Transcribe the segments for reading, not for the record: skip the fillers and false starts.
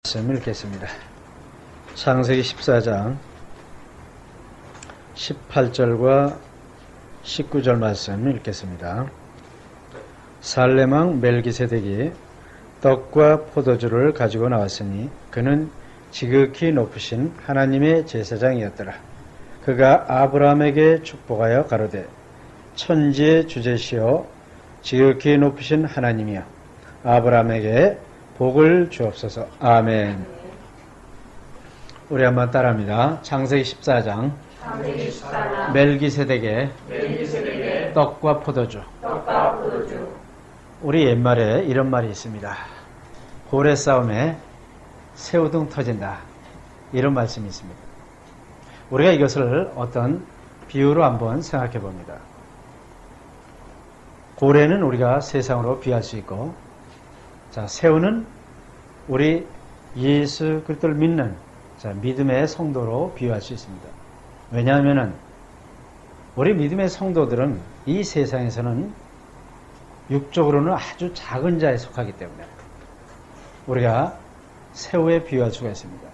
말씀 읽겠습니다. 창세기 14장 18절과 19절 말씀 읽겠습니다. 살렘왕 멜기세덱이 떡과 포도주를 가지고 나왔으니 그는 지극히 높으신 하나님의 제사장이었더라. 그가 아브라함에게 축복하여 가로되 천지의 주제시여 지극히 높으신 하나님이여 아브라함에게 복을 주옵소서. 아멘. 우리 한번 따라합니다. 창세기 14장 멜기세덱의 떡과 포도주. 우리 옛말에 이런 말이 있습니다. 고래 싸움에 새우등 터진다, 이런 말씀이 있습니다. 우리가 이것을 어떤 비유로 한번 생각해 봅니다. 고래는 우리가 세상으로 비할 수 있고, 자, 새우는 우리 예수 그리스도를 믿는 믿음의 성도로 비유할 수 있습니다. 왜냐하면 우리 믿음의 성도들은 이 세상에서는 육적으로는 아주 작은 자에 속하기 때문에 우리가 새우에 비유할 수가 있습니다.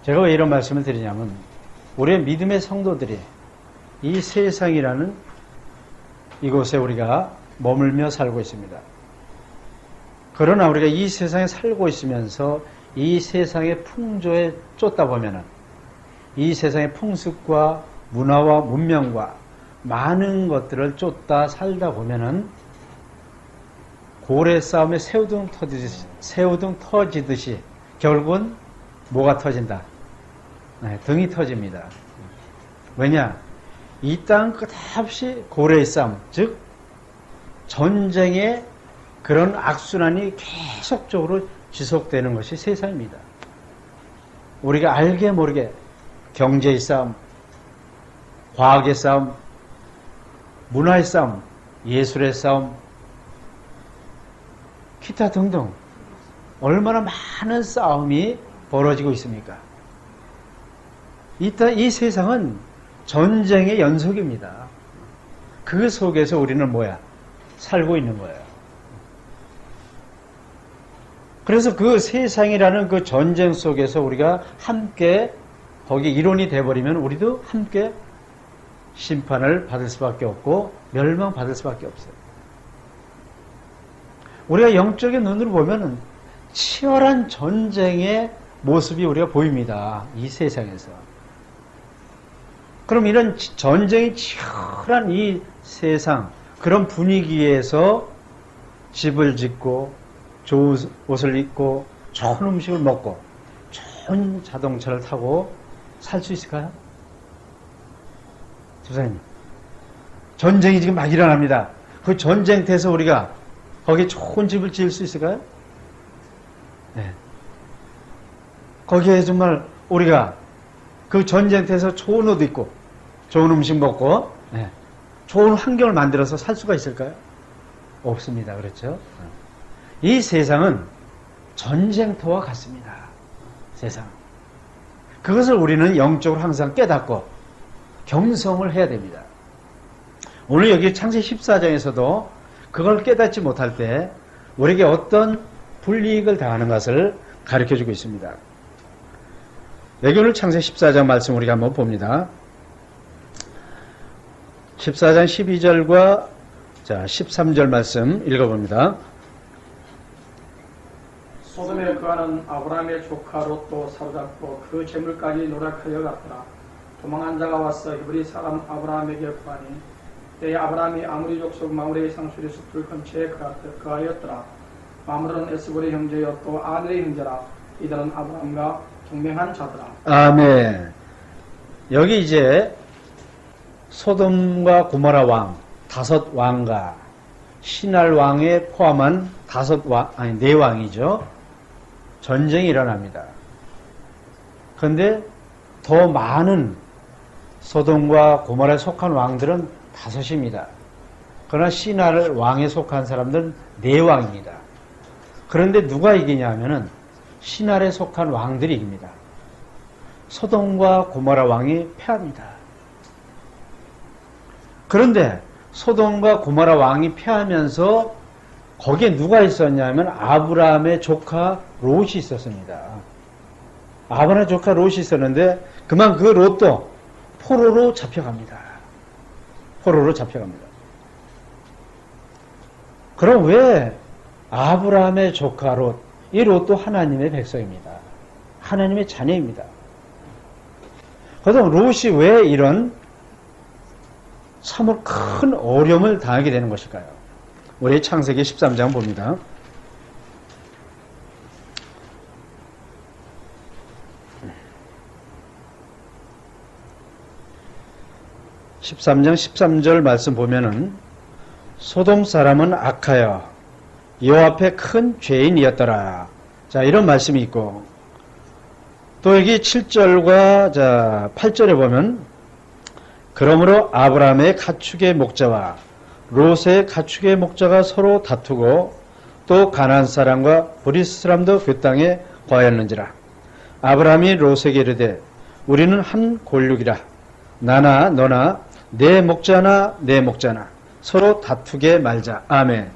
제가 왜 이런 말씀을 드리냐면, 우리의 믿음의 성도들이 이 세상이라는 이곳에 우리가 머물며 살고 있습니다. 그러나 우리가 이 세상에 살고 있으면서 이 세상의 풍조에 쫓다 보면은, 이 세상의 풍습과 문화와 문명과 많은 것들을 쫓다 살다 보면은 고래 싸움에 새우등 터지듯이 결국은 뭐가 터진다? 네, 등이 터집니다. 왜냐? 이 땅 끝없이 고래의 싸움, 즉 전쟁의 그런 악순환이 계속적으로 지속되는 것이 세상입니다. 우리가 알게 모르게 경제의 싸움, 과학의 싸움, 문화의 싸움, 예술의 싸움, 기타 등등 얼마나 많은 싸움이 벌어지고 있습니까? 이 세상은 전쟁의 연속입니다. 그 속에서 우리는 살고 있는 거예요. 그래서 그 세상이라는 그 전쟁 속에서 우리가 함께 거기 일원이 되어버리면 우리도 함께 심판을 받을 수밖에 없고 멸망받을 수밖에 없어요. 우리가 영적인 눈으로 보면 치열한 전쟁의 모습이 우리가 보입니다. 이 세상에서. 그럼 이런 전쟁이 치열한 이 세상, 그런 분위기에서 집을 짓고 좋은 옷을 입고 좋은 음식을 먹고 좋은 자동차를 타고 살 수 있을까요? 집사님, 전쟁이 지금 막 일어납니다. 그 전쟁터에서 우리가 거기에 좋은 집을 지을 수 있을까요? 네. 거기에 정말 우리가 그 전쟁터에서 좋은 옷 입고 좋은 음식 먹고 좋은 환경을 만들어서 살 수가 있을까요? 없습니다. 그렇죠? 이 세상은 전쟁터와 같습니다. 세상. 그것을 우리는 영적으로 항상 깨닫고 경성을 해야 됩니다. 오늘 여기 창세기 14장에서도 그걸 깨닫지 못할 때 우리에게 어떤 불이익을 당하는 것을 가르쳐주고 있습니다. 여기 오늘 창세기 14장 말씀 우리가 한번 봅니다. 14장 12절과 13절 말씀 읽어봅니다. 소돔에 거하는 아브라함의 조카 롯도 사로잡고 그 재물까지 노력하여 갔더라. 도망한 자가 와서 히브리 사람 아브라함에게 구하니 때에 아브라함이 아무리 족속 마므레의 상수리 숲을 근처에 거하였더라. 마므르는 에스볼의 형제여 또 아들의 형제라. 이들은 아브라함과 동맹한 자더라. 아멘. 여기 이제 소돔과 고모라 왕, 5왕과 신할 왕에 포함한 4왕이죠. 전쟁이 일어납니다. 그런데 더 많은 소돔과 고모라에 속한 왕들은 5입니다. 그러나 신할 왕에 속한 사람들은 4왕입니다. 그런데 누가 이기냐 하면은 신할에 속한 왕들이 이깁니다. 소돔과 고모라 왕이 패합니다. 그런데 소돔과 고모라 왕이 패하면서 거기에 누가 있었냐면 아브라함의 조카 롯이 있었습니다. 아브라함의 조카 롯이 있었는데 그만 그 롯도 포로로 잡혀갑니다. 포로로 잡혀갑니다. 그럼 왜 아브라함의 조카 롯, 이 롯도 하나님의 백성입니다. 하나님의 자녀입니다. 그래서 롯이 왜 이런 참으로 큰 어려움을 당하게 되는 것일까요? 우리 창세기 13장 봅니다. (13장) 13절 말씀 보면은 소돔 사람은 악하여 여호와 앞에 큰 죄인이었더라. 자, 이런 말씀이 있고, 또 여기 7절과 8절에 보면 그러므로 아브라함의 가축의 목자와 롯의 가축의 목자가 서로 다투고 또 가나안 사람과 브리스 사람도 그 땅에 거하였는지라. 아브라함이 롯에게 이르되 우리는 한 골육이라. 나나 너나 내 목자나 내 목자나 서로 다투게 말자. 아멘.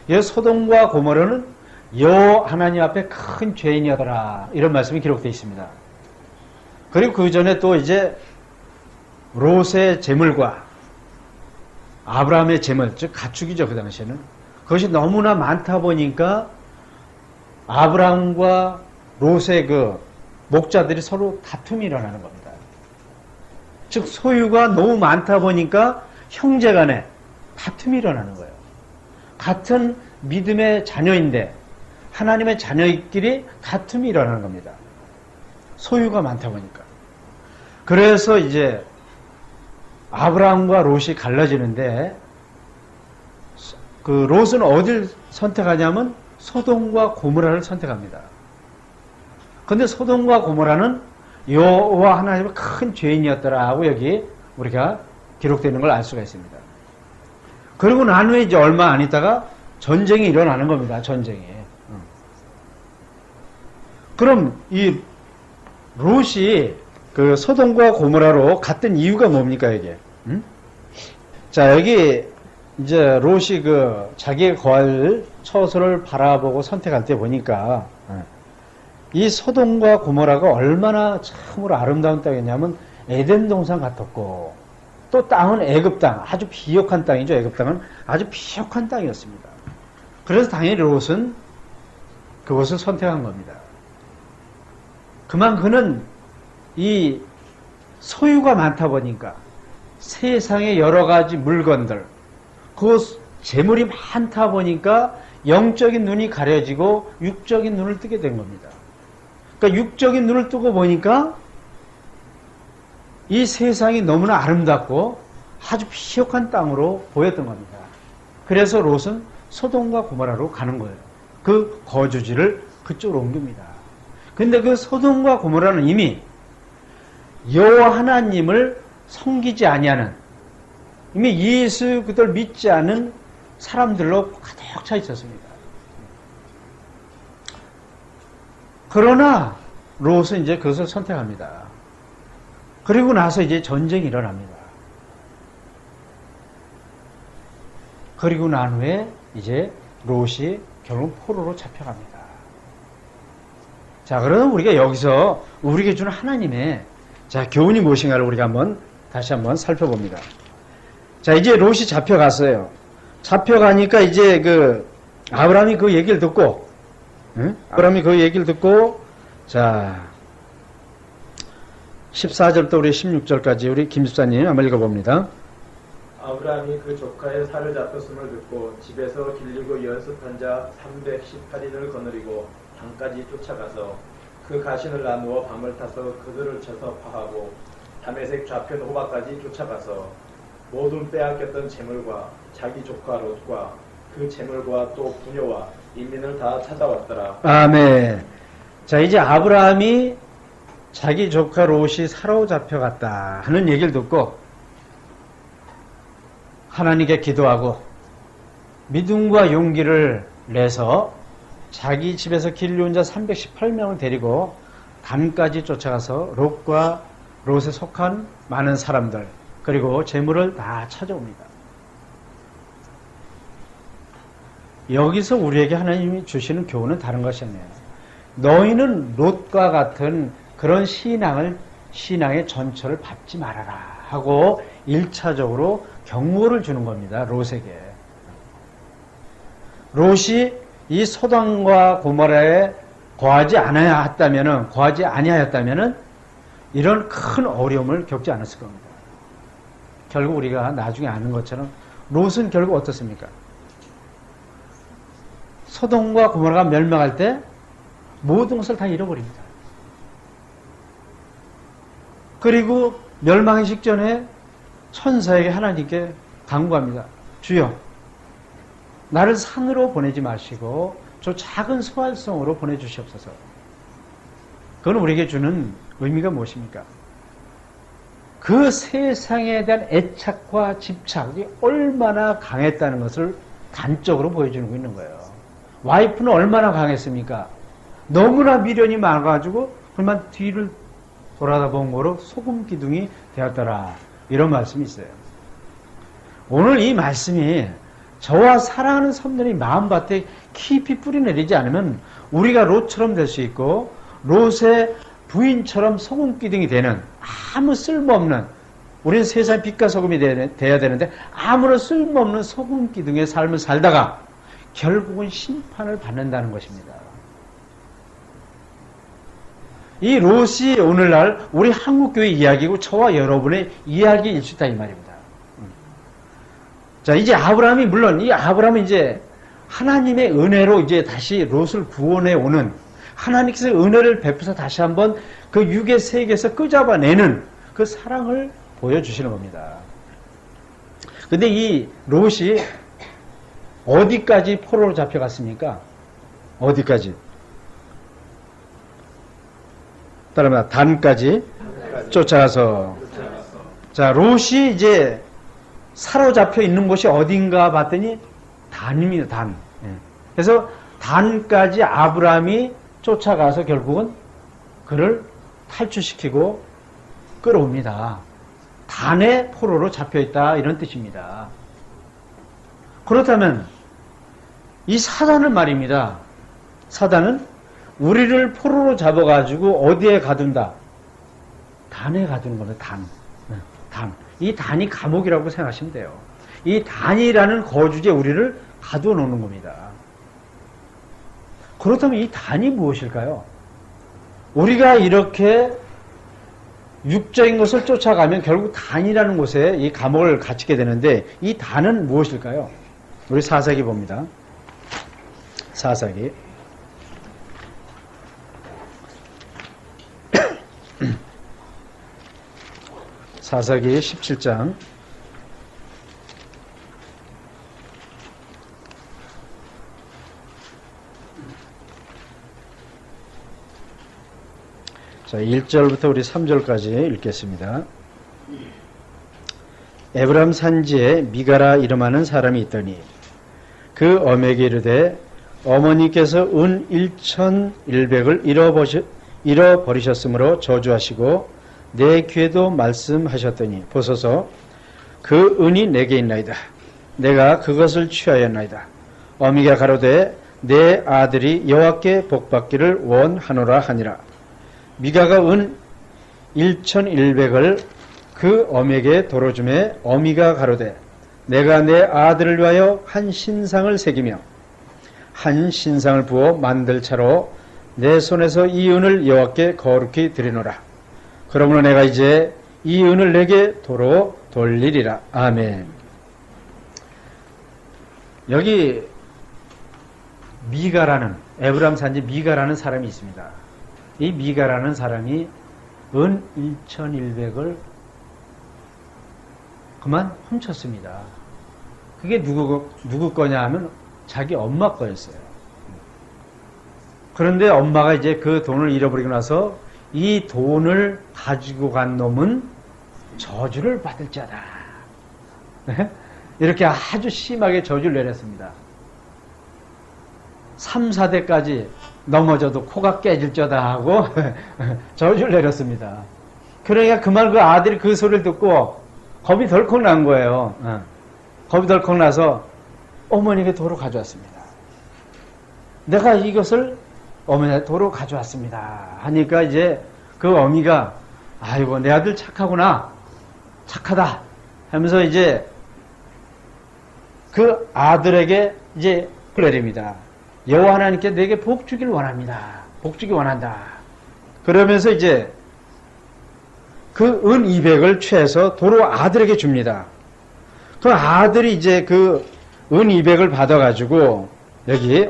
이 소돔과 고모라는 여호와 하나님 앞에 큰 죄인이었더라. 이런 말씀이 기록되어 있습니다. 그리고 그 전에 또 이제 롯의 재물과 아브라함의 재물, 즉 가축이죠. 그 당시에는. 그것이 너무나 많다 보니까 아브라함과 롯의 그 목자들이 서로 다툼이 일어나는 겁니다. 즉 소유가 너무 많다 보니까 형제간에 다툼이 일어나는 거예요. 같은 믿음의 자녀인데 하나님의 자녀끼리 다툼이 일어나는 겁니다. 소유가 많다 보니까. 그래서 이제 아브라함과 롯이 갈라지는데 그 롯은 어딜 선택하냐면 소돔과 고모라를 선택합니다. 그런데 소돔과 고모라는 여호와 하나님의 큰 죄인이었더라고 여기 우리가 기록되는 걸 알 수가 있습니다. 그리고 난 후에 이제 얼마 안 있다가 전쟁이 일어나는 겁니다. 전쟁이. 그럼 이 롯이 그 소돔과 고모라로 갔던 이유가 뭡니까 이게? 자, 여기 이제 롯이 그 자기의 거할 처소를 바라보고 선택할 때 보니까 이 소돔과 고모라가 얼마나 참으로 아름다운 땅이었냐면 에덴 동산 같았고, 또 땅은 애굽 땅, 아주 비옥한 땅이죠. 애굽 땅은 아주 비옥한 땅이었습니다. 그래서 당연히 롯은 그것을 선택한 겁니다. 그만 그는 이 소유가 많다 보니까 세상의 여러 가지 물건들, 그 재물이 많다 보니까 영적인 눈이 가려지고 육적인 눈을 뜨게 된 겁니다. 그러니까 육적인 눈을 뜨고 보니까 이 세상이 너무나 아름답고 아주 비옥한 땅으로 보였던 겁니다. 그래서 롯은 소돔과 고모라로 가는 거예요. 그 거주지를 그쪽으로 옮깁니다. 근데 그 소돔과 고모라는 이미 여호와 하나님을 섬기지 아니하는, 이미 예수 그들 믿지 않은 사람들로 가득 차 있었습니다. 그러나 롯은 이제 그것을 선택합니다. 그리고 나서 이제 전쟁이 일어납니다. 그리고 난 후에 이제 롯이 결국 포로로 잡혀갑니다. 자, 그러면 우리가 여기서 우리에게 주는 하나님의 교훈이 무엇인가를 우리가 다시 한번 살펴봅니다. 자, 이제 롯이 잡혀갔어요. 잡혀가니까 이제 아브라함이 그 얘기를 듣고, 아브라함이 그 얘기를 듣고, 자, 14절부터 우리 16절까지 우리 김 집사님 한번 읽어봅니다. 아브라함이 그 조카의 살을 잡혔음을 듣고 집에서 길리고 연습한 자 318인을 거느리고 담까지 쫓아가서 그 가신을 나누어 밤을 타서 그들을 쳐서 파하고 다메섹 좌편 호바까지 쫓아가서 모든 빼앗겼던 재물과 자기 조카 롯과 그 재물과 또 부녀와 인민을 다 찾아왔더라. 아멘. 자, 이제 아브라함이 자기 조카 롯이 사로잡혀갔다 하는 얘기를 듣고 하나님께 기도하고 믿음과 용기를 내서 자기 집에서 길리온 자 318명을 데리고 담까지 쫓아가서 롯과 롯에 속한 많은 사람들 그리고 재물을 다 찾아옵니다. 여기서 우리에게 하나님이 주시는 교훈은 다른 것이 아니에요. 너희는 롯과 같은 그런 신앙의 전철을 밟지 말아라 하고 1차적으로 경고를 주는 겁니다. 롯에게. 롯이 이 소돔과 고모라에 거하지 아니하였다면은 이런 큰 어려움을 겪지 않았을 겁니다. 결국 우리가 나중에 아는 것처럼 롯은 결국 어떻습니까? 소돔과 고모라가 멸망할 때 모든 것을 다 잃어버립니다. 그리고 멸망의 직전에 천사에게 하나님께 간구합니다. 주여, 나를 산으로 보내지 마시고 저 작은 소활성으로 보내주시옵소서. 그건 우리에게 주는 의미가 무엇입니까? 그 세상에 대한 애착과 집착이 얼마나 강했다는 것을 단적으로 보여주고 있는 거예요. 와이프는 얼마나 강했습니까? 너무나 미련이 많아가지고 그만 뒤를 돌아다본 거로 소금 기둥이 되었더라. 이런 말씀이 있어요. 오늘 이 말씀이 저와 사랑하는 성도의 마음밭에 깊이 뿌리내리지 않으면 우리가 롯처럼 될 수 있고 롯의 부인처럼 소금 기둥이 되는 아무 쓸모없는, 우리는 세상 빛과 소금이 돼야 되는데 아무런 쓸모없는 소금 기둥의 삶을 살다가 결국은 심판을 받는다는 것입니다. 이 롯이 오늘날 우리 한국교회 이야기고 저와 여러분의 이야기일 수 있다 이 말입니다. 자, 이제 아브라함이, 물론 이 아브라함은 이제 하나님의 은혜로 이제 다시 롯을 구원해 오는, 하나님께서 은혜를 베푸서 다시 한번 그 육의 세계에서 끄잡아내는 그 사랑을 보여주시는 겁니다. 근데 이 롯이 어디까지 포로로 잡혀갔습니까? 어디까지? 따라합니다. 단까지 쫓아가서. 자, 롯이 이제 사로잡혀 있는 곳이 어딘가 봤더니 단입니다. 단. 그래서 단까지 아브라함이 쫓아가서 결국은 그를 탈출시키고 끌어옵니다. 단의 포로로 잡혀있다 이런 뜻입니다. 그렇다면 이 사단은 말입니다. 사단은 우리를 포로로 잡아가지고 어디에 가둔다? 단에 가두는 겁니다. 단. 단. 이 단이 감옥이라고 생각하시면 돼요. 이 단이라는 거주지에 우리를 가두어 놓는 겁니다. 그렇다면 이 단이 무엇일까요? 우리가 이렇게 육적인 것을 쫓아가면 결국 단이라는 곳에 이 감옥을 갇히게 되는데 이 단은 무엇일까요? 우리 사사기 봅니다. 사사기. 사사기 17장. 자, 1절부터 우리 3절까지 읽겠습니다. 에브람 산지에 미가라 이름하는 사람이 있더니 그 어에게 이르되 어머니께서 은 1,100을 잃어버리셨으므로 저주하시고 내 귀에도 말씀하셨더니 보소서 그 은이 내게 있나이다. 내가 그것을 취하였나이다. 어미가 가로되 내 아들이 여호와께 복받기를 원하노라 하니라. 미가가 은 1,100을 그 어미에게 도로주매 어미가 가로되 내가 내 아들을 위하여 한 신상을 새기며 한 신상을 부어 만들 차로 내 손에서 이 은을 여호와께 거룩히 드리노라. 그러므로 내가 이제 이 은을 내게 도로 돌리리라. 아멘. 여기 미가라는, 에브람 산지 미가라는 사람이 있습니다. 이 미가라는 사람이 은 1,100을 그만 훔쳤습니다. 그게 누구 거냐 하면 자기 엄마 거였어요. 그런데 엄마가 이제 그 돈을 잃어버리고 나서 이 돈을 가지고 간 놈은 저주를 받을 자다. 이렇게 아주 심하게 저주를 내렸습니다. 3, 4대까지 넘어져도 코가 깨질 자다 하고 저주를 내렸습니다. 그러니까 그만 그 아들이 그 소리를 듣고 겁이 덜컥 난 거예요. 겁이 덜컥 나서 어머니에게 도로 가져왔습니다. 내가 이것을 어머니의 도로 가져왔습니다. 하니까 이제 그 어미가 아이고 내 아들 착하구나. 착하다. 하면서 이제 그 아들에게 이제 내립니다. 여호와 하나님께 내게 복 주길 원합니다. 복 주길 원한다. 그러면서 이제 그 은 200을 취해서 도로 아들에게 줍니다. 그 아들이 이제 그 은 200을 받아가지고 여기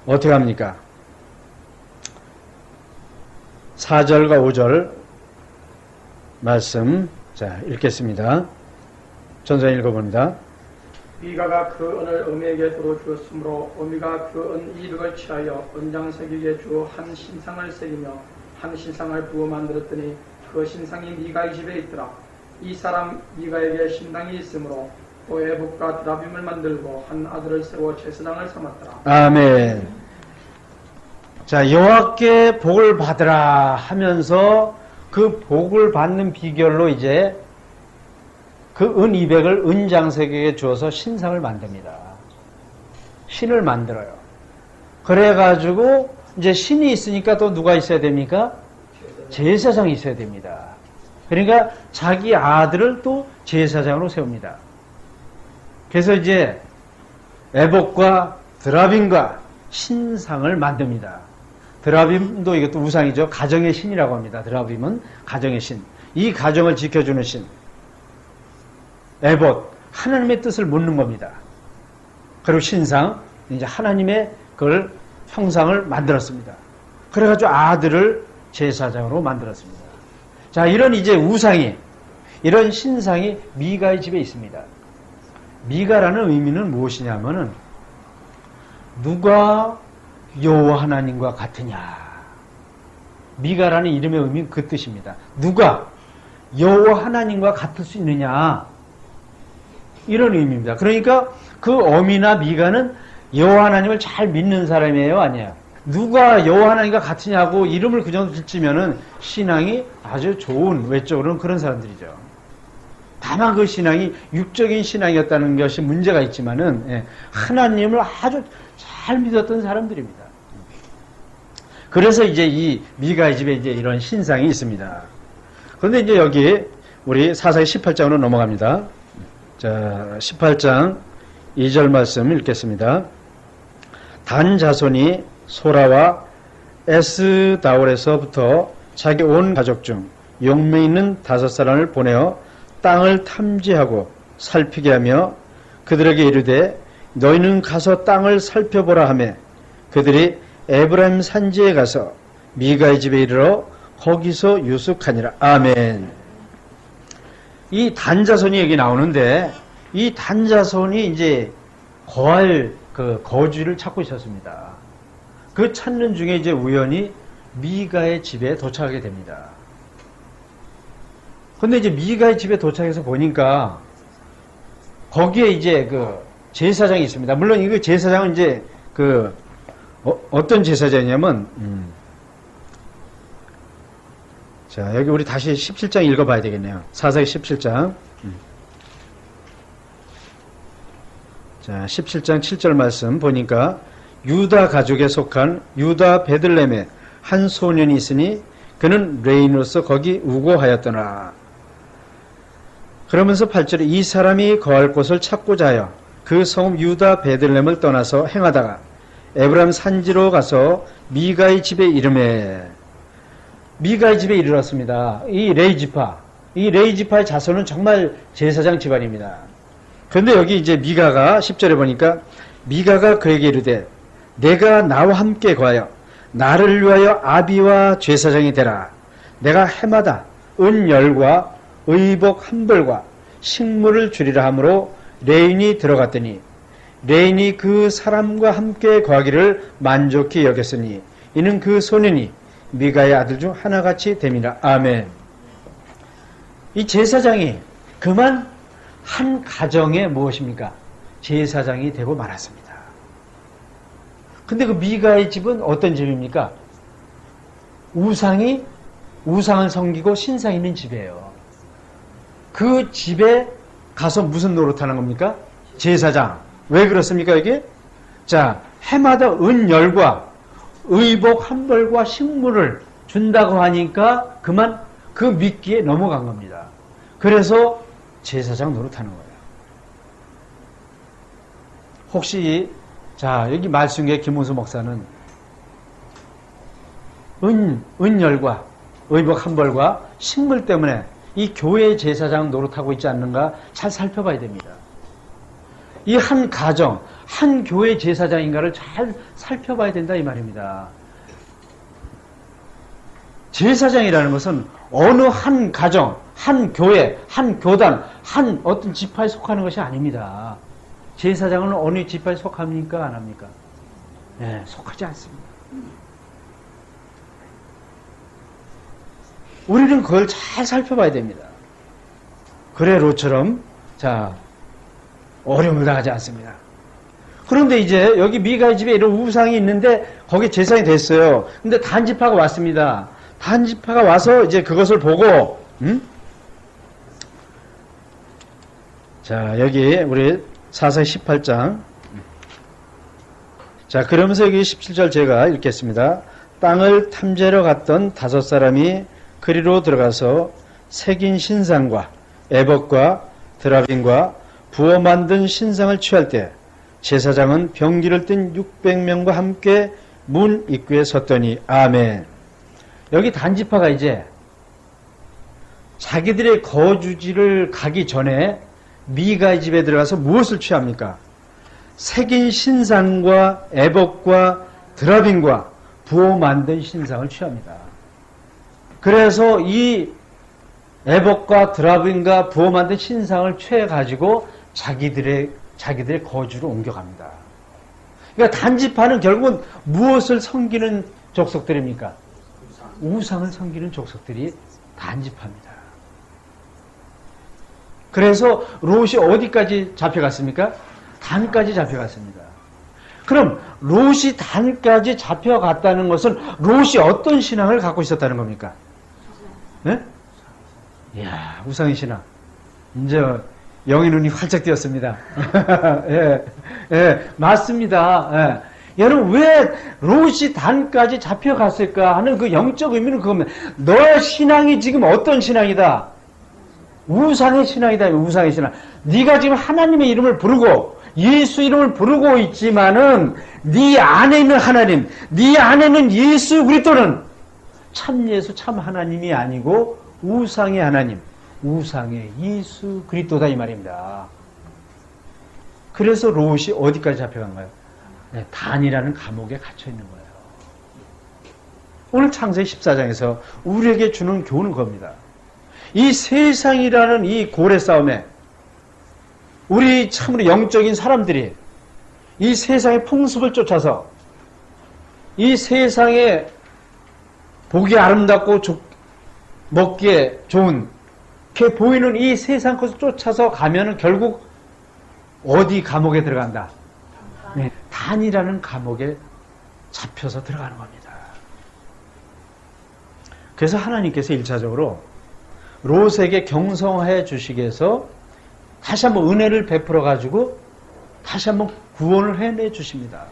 어떻게 합니까? 4절과 5절 말씀 자 읽겠습니다. 전서 읽어봅니다. 미가가 그 은을 어미에게 도로 주었으므로 어미가 그 은 200을 취하여 은장새기게 주 한 신상을 새기며 한 신상을 부어 만들었더니 그 신상이 미가의 집에 있더라. 이 사람 미가에게 신당이 있으므로 또 에봇과 드라빔을 만들고 한 아들을 세워 제사장을 삼았더라. 아멘. 자, 여호와께 복을 받으라 하면서 그 복을 받는 비결로 이제 그 은 200을 은장색에게 주어서 신상을 만듭니다. 신을 만들어요. 그래가지고 이제 신이 있으니까 또 누가 있어야 됩니까? 제사장이 있어야 됩니다. 그러니까 자기 아들을 또 제사장으로 세웁니다. 그래서 이제 에봇과 드라빔과 신상을 만듭니다. 드라빔도 이것도 우상이죠. 가정의 신이라고 합니다. 드라빔은 가정의 신. 이 가정을 지켜주는 신. 에봇, 하나님의 뜻을 묻는 겁니다. 그리고 신상, 이제 하나님의 그걸 형상을 만들었습니다. 그래가지고 아들을 제사장으로 만들었습니다. 자, 이런 이제 우상이, 이런 신상이 미가의 집에 있습니다. 미가라는 의미는 무엇이냐면은 누가 여호와 하나님과 같으냐. 미가라는 이름의 의미는 그 뜻입니다. 누가 여호와 하나님과 같을 수 있느냐. 이런 의미입니다. 그러니까 그 어미나 미가는 여호와 하나님을 잘 믿는 사람이에요, 아니에요? 누가 여호와 하나님과 같으냐고 이름을 그 정도 붙이면은 신앙이 아주 좋은, 외적으로는 그런 사람들이죠. 다만 그 신앙이 육적인 신앙이었다는 것이 문제가 있지만은 하나님을 아주 잘 믿었던 사람들입니다. 그래서 이제 이 미가의 집에 이제 이런 신상이 있습니다. 그런데 이제 여기 우리 사사기 18장으로 넘어갑니다. 자, 18장 2절 말씀 읽겠습니다. 단 자손이 소라와 에스다올에서부터 자기 온 가족 중 용맹 있는 5사람을 보내어 땅을 탐지하고 살피게 하며 그들에게 이르되 너희는 가서 땅을 살펴보라 하며 그들이 에브라임 산지에 가서 미가의 집에 이르러 거기서 유숙하니라. 아멘. 이 단자손이 여기 나오는데 이 단자손이 이제 거할 그 거주를 찾고 있었습니다. 그 찾는 중에 이제 우연히 미가의 집에 도착하게 됩니다. 근데 이제 미가의 집에 도착해서 보니까 거기에 이제 그 제사장이 있습니다. 물론 이거 제사장은 이제 그 어떤 제사장이냐면 자, 여기 우리 다시 17장 읽어봐야 되겠네요. 사사기 17장. 자, 17장 7절 말씀 보니까 유다 가족에 속한 유다 베들레헴에 한 소년이 있으니 그는 레인으로서 거기 우고하였더라. 그러면서 8절에 이 사람이 거할 곳을 찾고자 하여 그 성읍 유다 베들레헴을 떠나서 행하다가 에브라임 산지로 가서 미가의 집에 이르매 미가의 집에 이르렀습니다. 이 레이지파의 자손은 정말 제사장 집안입니다. 그런데 여기 이제 미가가 10절에 보니까 미가가 그에게 이르되 내가 나와 함께 거하여 나를 위하여 아비와 제사장이 되라. 내가 해마다 은열과 의복 한 벌과 식물을 주리라 하므로 레인이 들어갔더니 레인이 그 사람과 함께 거하기를 만족히 여겼으니 이는 그 소년이 미가의 아들 중 하나같이 됨이라. 아멘. 이 제사장이 그만 한 가정에 무엇입니까? 제사장이 되고 말았습니다. 근데 그 미가의 집은 어떤 집입니까? 우상을 섬기고 신상 있는 집이에요. 그 집에 가서 무슨 노릇하는 겁니까? 제사장. 왜 그렇습니까, 여기? 자, 해마다 은열과 의복 한 벌과 식물을 준다고 하니까 그만 그 미끼에 넘어간 겁니다. 그래서 제사장 노릇하는 거예요. 혹시 자 여기 말씀의 김문수 목사는 은열과 의복 한 벌과 식물 때문에 이 교회 제사장 노릇하고 있지 않는가 잘 살펴봐야 됩니다. 이 한 가정, 한 교회 제사장인가를 잘 살펴봐야 된다 이 말입니다. 제사장이라는 것은 어느 한 가정, 한 교회, 한 교단, 한 어떤 지파에 속하는 것이 아닙니다. 제사장은 어느 지파에 속합니까? 안 합니까? 네, 속하지 않습니다. 우리는 그걸 잘 살펴봐야 됩니다. 그래 롯처럼 자 어려움을 당하지 않습니다. 그런데 이제 여기 미가의 집에 이런 우상이 있는데 거기 제사장이 됐어요. 근데 단지파가 왔습니다. 단지파가 와서 이제 그것을 보고 자 여기 우리 사사기 18장 자 그러면서 여기 17절 제가 읽겠습니다. 땅을 탐지하러 갔던 5사람이 그리로 들어가서 새긴 신상과 에봇과 드라빔과 부어 만든 신상을 취할 때 제사장은 병기를 든 600명과 함께 문 입구에 섰더니 아멘. 여기 단지파가 이제 자기들의 거주지를 가기 전에 미가의 집에 들어가서 무엇을 취합니까? 새긴 신상과 에봇과 드라빔과 부어 만든 신상을 취합니다. 그래서 이 에봇과 드라빔과 부어 만든 신상을 취해가지고 자기들의 거주로 옮겨갑니다. 그러니까 단지파는 결국은 무엇을 섬기는 족속들입니까? 우상을 섬기는 족속들이 단지파입니다. 그래서 롯이 어디까지 잡혀갔습니까? 단까지 잡혀갔습니다. 그럼 롯이 단까지 잡혀갔다는 것은 롯이 어떤 신앙을 갖고 있었다는 겁니까? 네? 이야, 우상의 신앙. 이제 영의 눈이 활짝 띄었습니다. 예, 예, 맞습니다. 예. 여러분, 왜 롯이 단까지 잡혀갔을까 하는 그 영적 의미는 그겁니다. 너의 신앙이 지금 어떤 신앙이다? 우상의 신앙이다. 우상의 신앙. 네가 지금 하나님의 이름을 부르고 예수 이름을 부르고 있지만은 네 안에 있는 하나님, 네 안에 있는 예수 그리스도는 참 예수, 참 하나님이 아니고 우상의 하나님, 우상의 예수 그리스도다 이 말입니다. 그래서 롯이 어디까지 잡혀간가요? 네, 단이라는 감옥에 갇혀 있는 거예요. 오늘 창세기 14장에서 우리에게 주는 교훈은 겁니다. 이 세상이라는 이 고래 싸움에 우리 참으로 영적인 사람들이 이 세상의 풍습을 쫓아서 이 세상에 보기 아름답고 먹기에 좋은 게 보이는 이 세상 것을 쫓아서 가면은 결국 어디 감옥에 들어간다? 네, 단이라는 감옥에 잡혀서 들어가는 겁니다. 그래서 하나님께서 1차적으로 롯에게 경성해 주시기 위해서 다시 한번 은혜를 베풀어 가지고 다시 한번 구원을 해내 주십니다.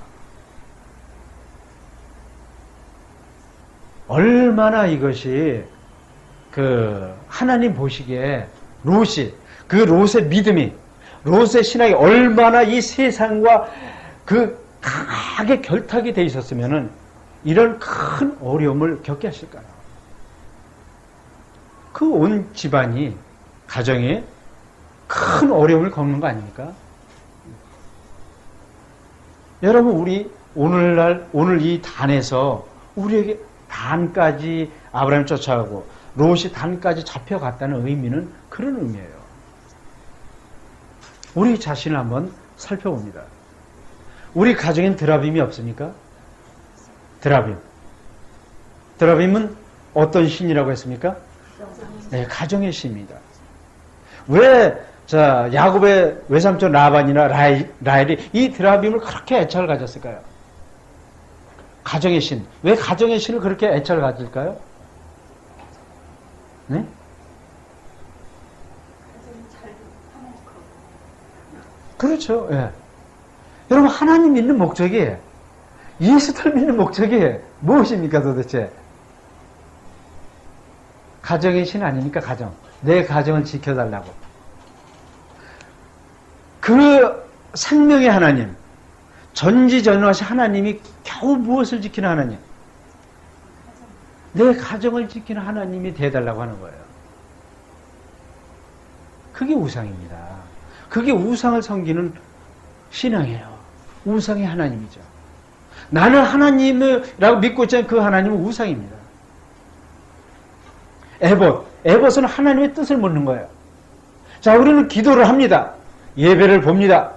얼마나 이것이 하나님 보시기에 롯이 그 롯의 믿음이 롯의 신앙이 얼마나 이 세상과 강하게 결탁이 돼 있었으면은 이런 큰 어려움을 겪게 하실까요? 그 온 집안이 가정에 큰 어려움을 겪는 거 아닙니까? 여러분 우리 오늘 이 단에서 우리에게 단까지 아브라함을 쫓아가고 롯이 단까지 잡혀갔다는 의미는 그런 의미예요. 우리 자신을 한번 살펴봅니다. 우리 가정엔 드라빔이 없습니까? 드라빔은 어떤 신이라고 했습니까? 네, 가정의 신입니다. 왜 야곱의 외삼촌 라반이나 라헬이 이 드라빔을 그렇게 애착을 가졌을까요? 가정의 신. 왜 가정의 신을 그렇게 애착을 가질까요? 네? 그렇죠. 예. 여러분 하나님 믿는 목적이 예수를 믿는 목적이 무엇입니까 도대체? 가정의 신 아닙니까? 가정. 내 가정을 지켜달라고. 그 생명의 하나님, 전지전능하신 하나님이 겨우 무엇을 지키는 하나님? 내 가정을 지키는 하나님이 되어달라고 하는 거예요. 그게 우상입니다. 그게 우상을 섬기는 신앙이에요. 우상의 하나님이죠. 나는 하나님이라고 믿고 있지만 그 하나님은 우상입니다. 에봇은 하나님의 뜻을 묻는 거예요. 자, 우리는 기도를 합니다. 예배를 봅니다.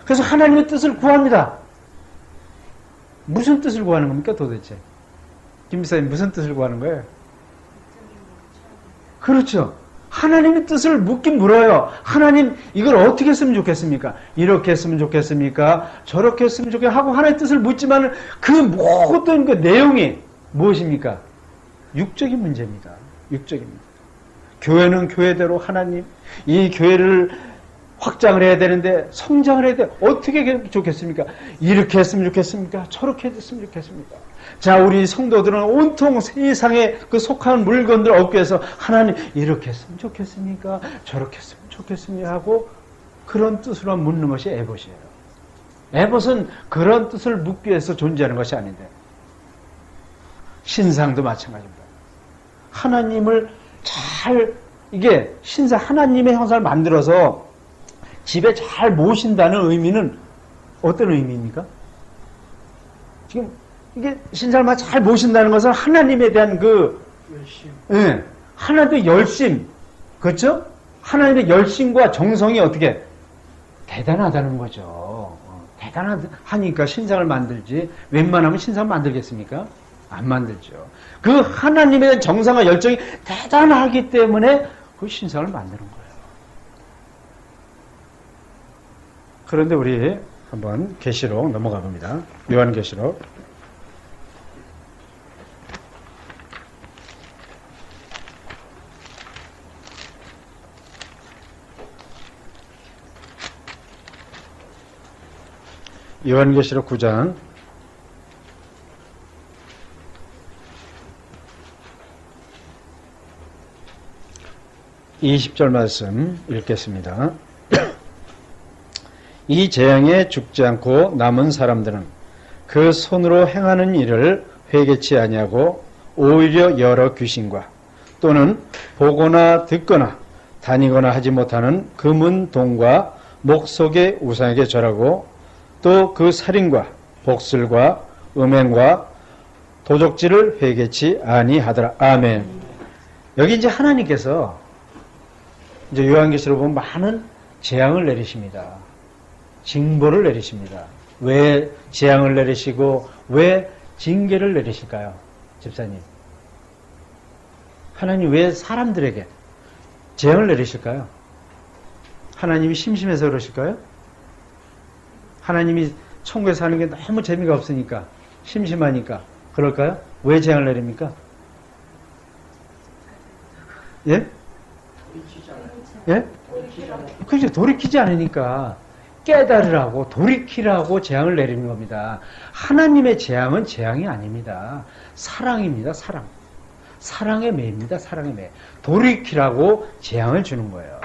그래서 하나님의 뜻을 구합니다. 무슨 뜻을 구하는 겁니까 도대체? 김 비사님 무슨 뜻을 구하는 거예요? 그렇죠. 하나님의 뜻을 묻긴 물어요. 하나님 이걸 어떻게 했으면 좋겠습니까? 이렇게 했으면 좋겠습니까? 저렇게 했으면 좋겠습니까? 하고 하나님의 뜻을 묻지만 그 모든 그 내용이 무엇입니까? 육적인 문제입니다. 육적입니다. 교회는 교회대로 하나님 이 교회를 확장을 해야 되는데 성장을 해야 돼. 어떻게 했으면 좋겠습니까? 이렇게 했으면 좋겠습니까? 저렇게 했으면 좋겠습니까? 자, 우리 성도들은 온통 세상에 그 속한 물건들 얻기 위해서 하나님 이렇게 했으면 좋겠습니까? 저렇게 했으면 좋겠습니까? 하고 그런 뜻으로 묻는 것이 에봇이에요. 에봇은 그런 뜻을 묻기 위해서 존재하는 것이 아닌데 신상도 마찬가지입니다. 하나님을 잘 이게 신상 하나님의 형상을 만들어서 집에 잘 모신다는 의미는 어떤 의미입니까? 지금 이게 신상을 잘 모신다는 것은 하나님에 대한 그 열심. 예, 하나님의 열심, 그렇죠? 하나님의 열심과 정성이 어떻게 대단하다는 거죠. 대단하니까 신상을 만들지. 웬만하면 신상을 만들겠습니까? 안 만들죠. 그 하나님에 대한 정성과 열정이 대단하기 때문에 그 신상을 만드는 거예요. 그런데 우리 한번 계시록 넘어가 봅니다. 요한계시록 9장 20절 말씀 읽겠습니다. 이 재앙에 죽지 않고 남은 사람들은 그 손으로 행하는 일을 회개치 아니하고 오히려 여러 귀신과 또는 보거나 듣거나 다니거나 하지 못하는 금은 동과 목석의 우상에게 절하고 또 그 살인과 복술과 음행과 도적질을 회개치 아니하더라. 아멘. 여기 이제 하나님께서 이제 요한계시록 보면 많은 재앙을 내리십니다. 징벌을 내리십니다. 왜 재앙을 내리시고 왜 징계를 내리실까요? 집사님. 하나님 왜 사람들에게 재앙을 내리실까요? 하나님이 심심해서 그러실까요? 하나님이 천국에 사는 게 너무 재미가 없으니까 심심하니까 그럴까요? 왜 재앙을 내립니까? 예? 예? 그죠. 돌이키지 않으니까 깨달으라고 돌이키라고 재앙을 내리는 겁니다. 하나님의 재앙은 재앙이 아닙니다. 사랑입니다. 사랑. 사랑의 매입니다. 사랑의 매. 돌이키라고 재앙을 주는 거예요.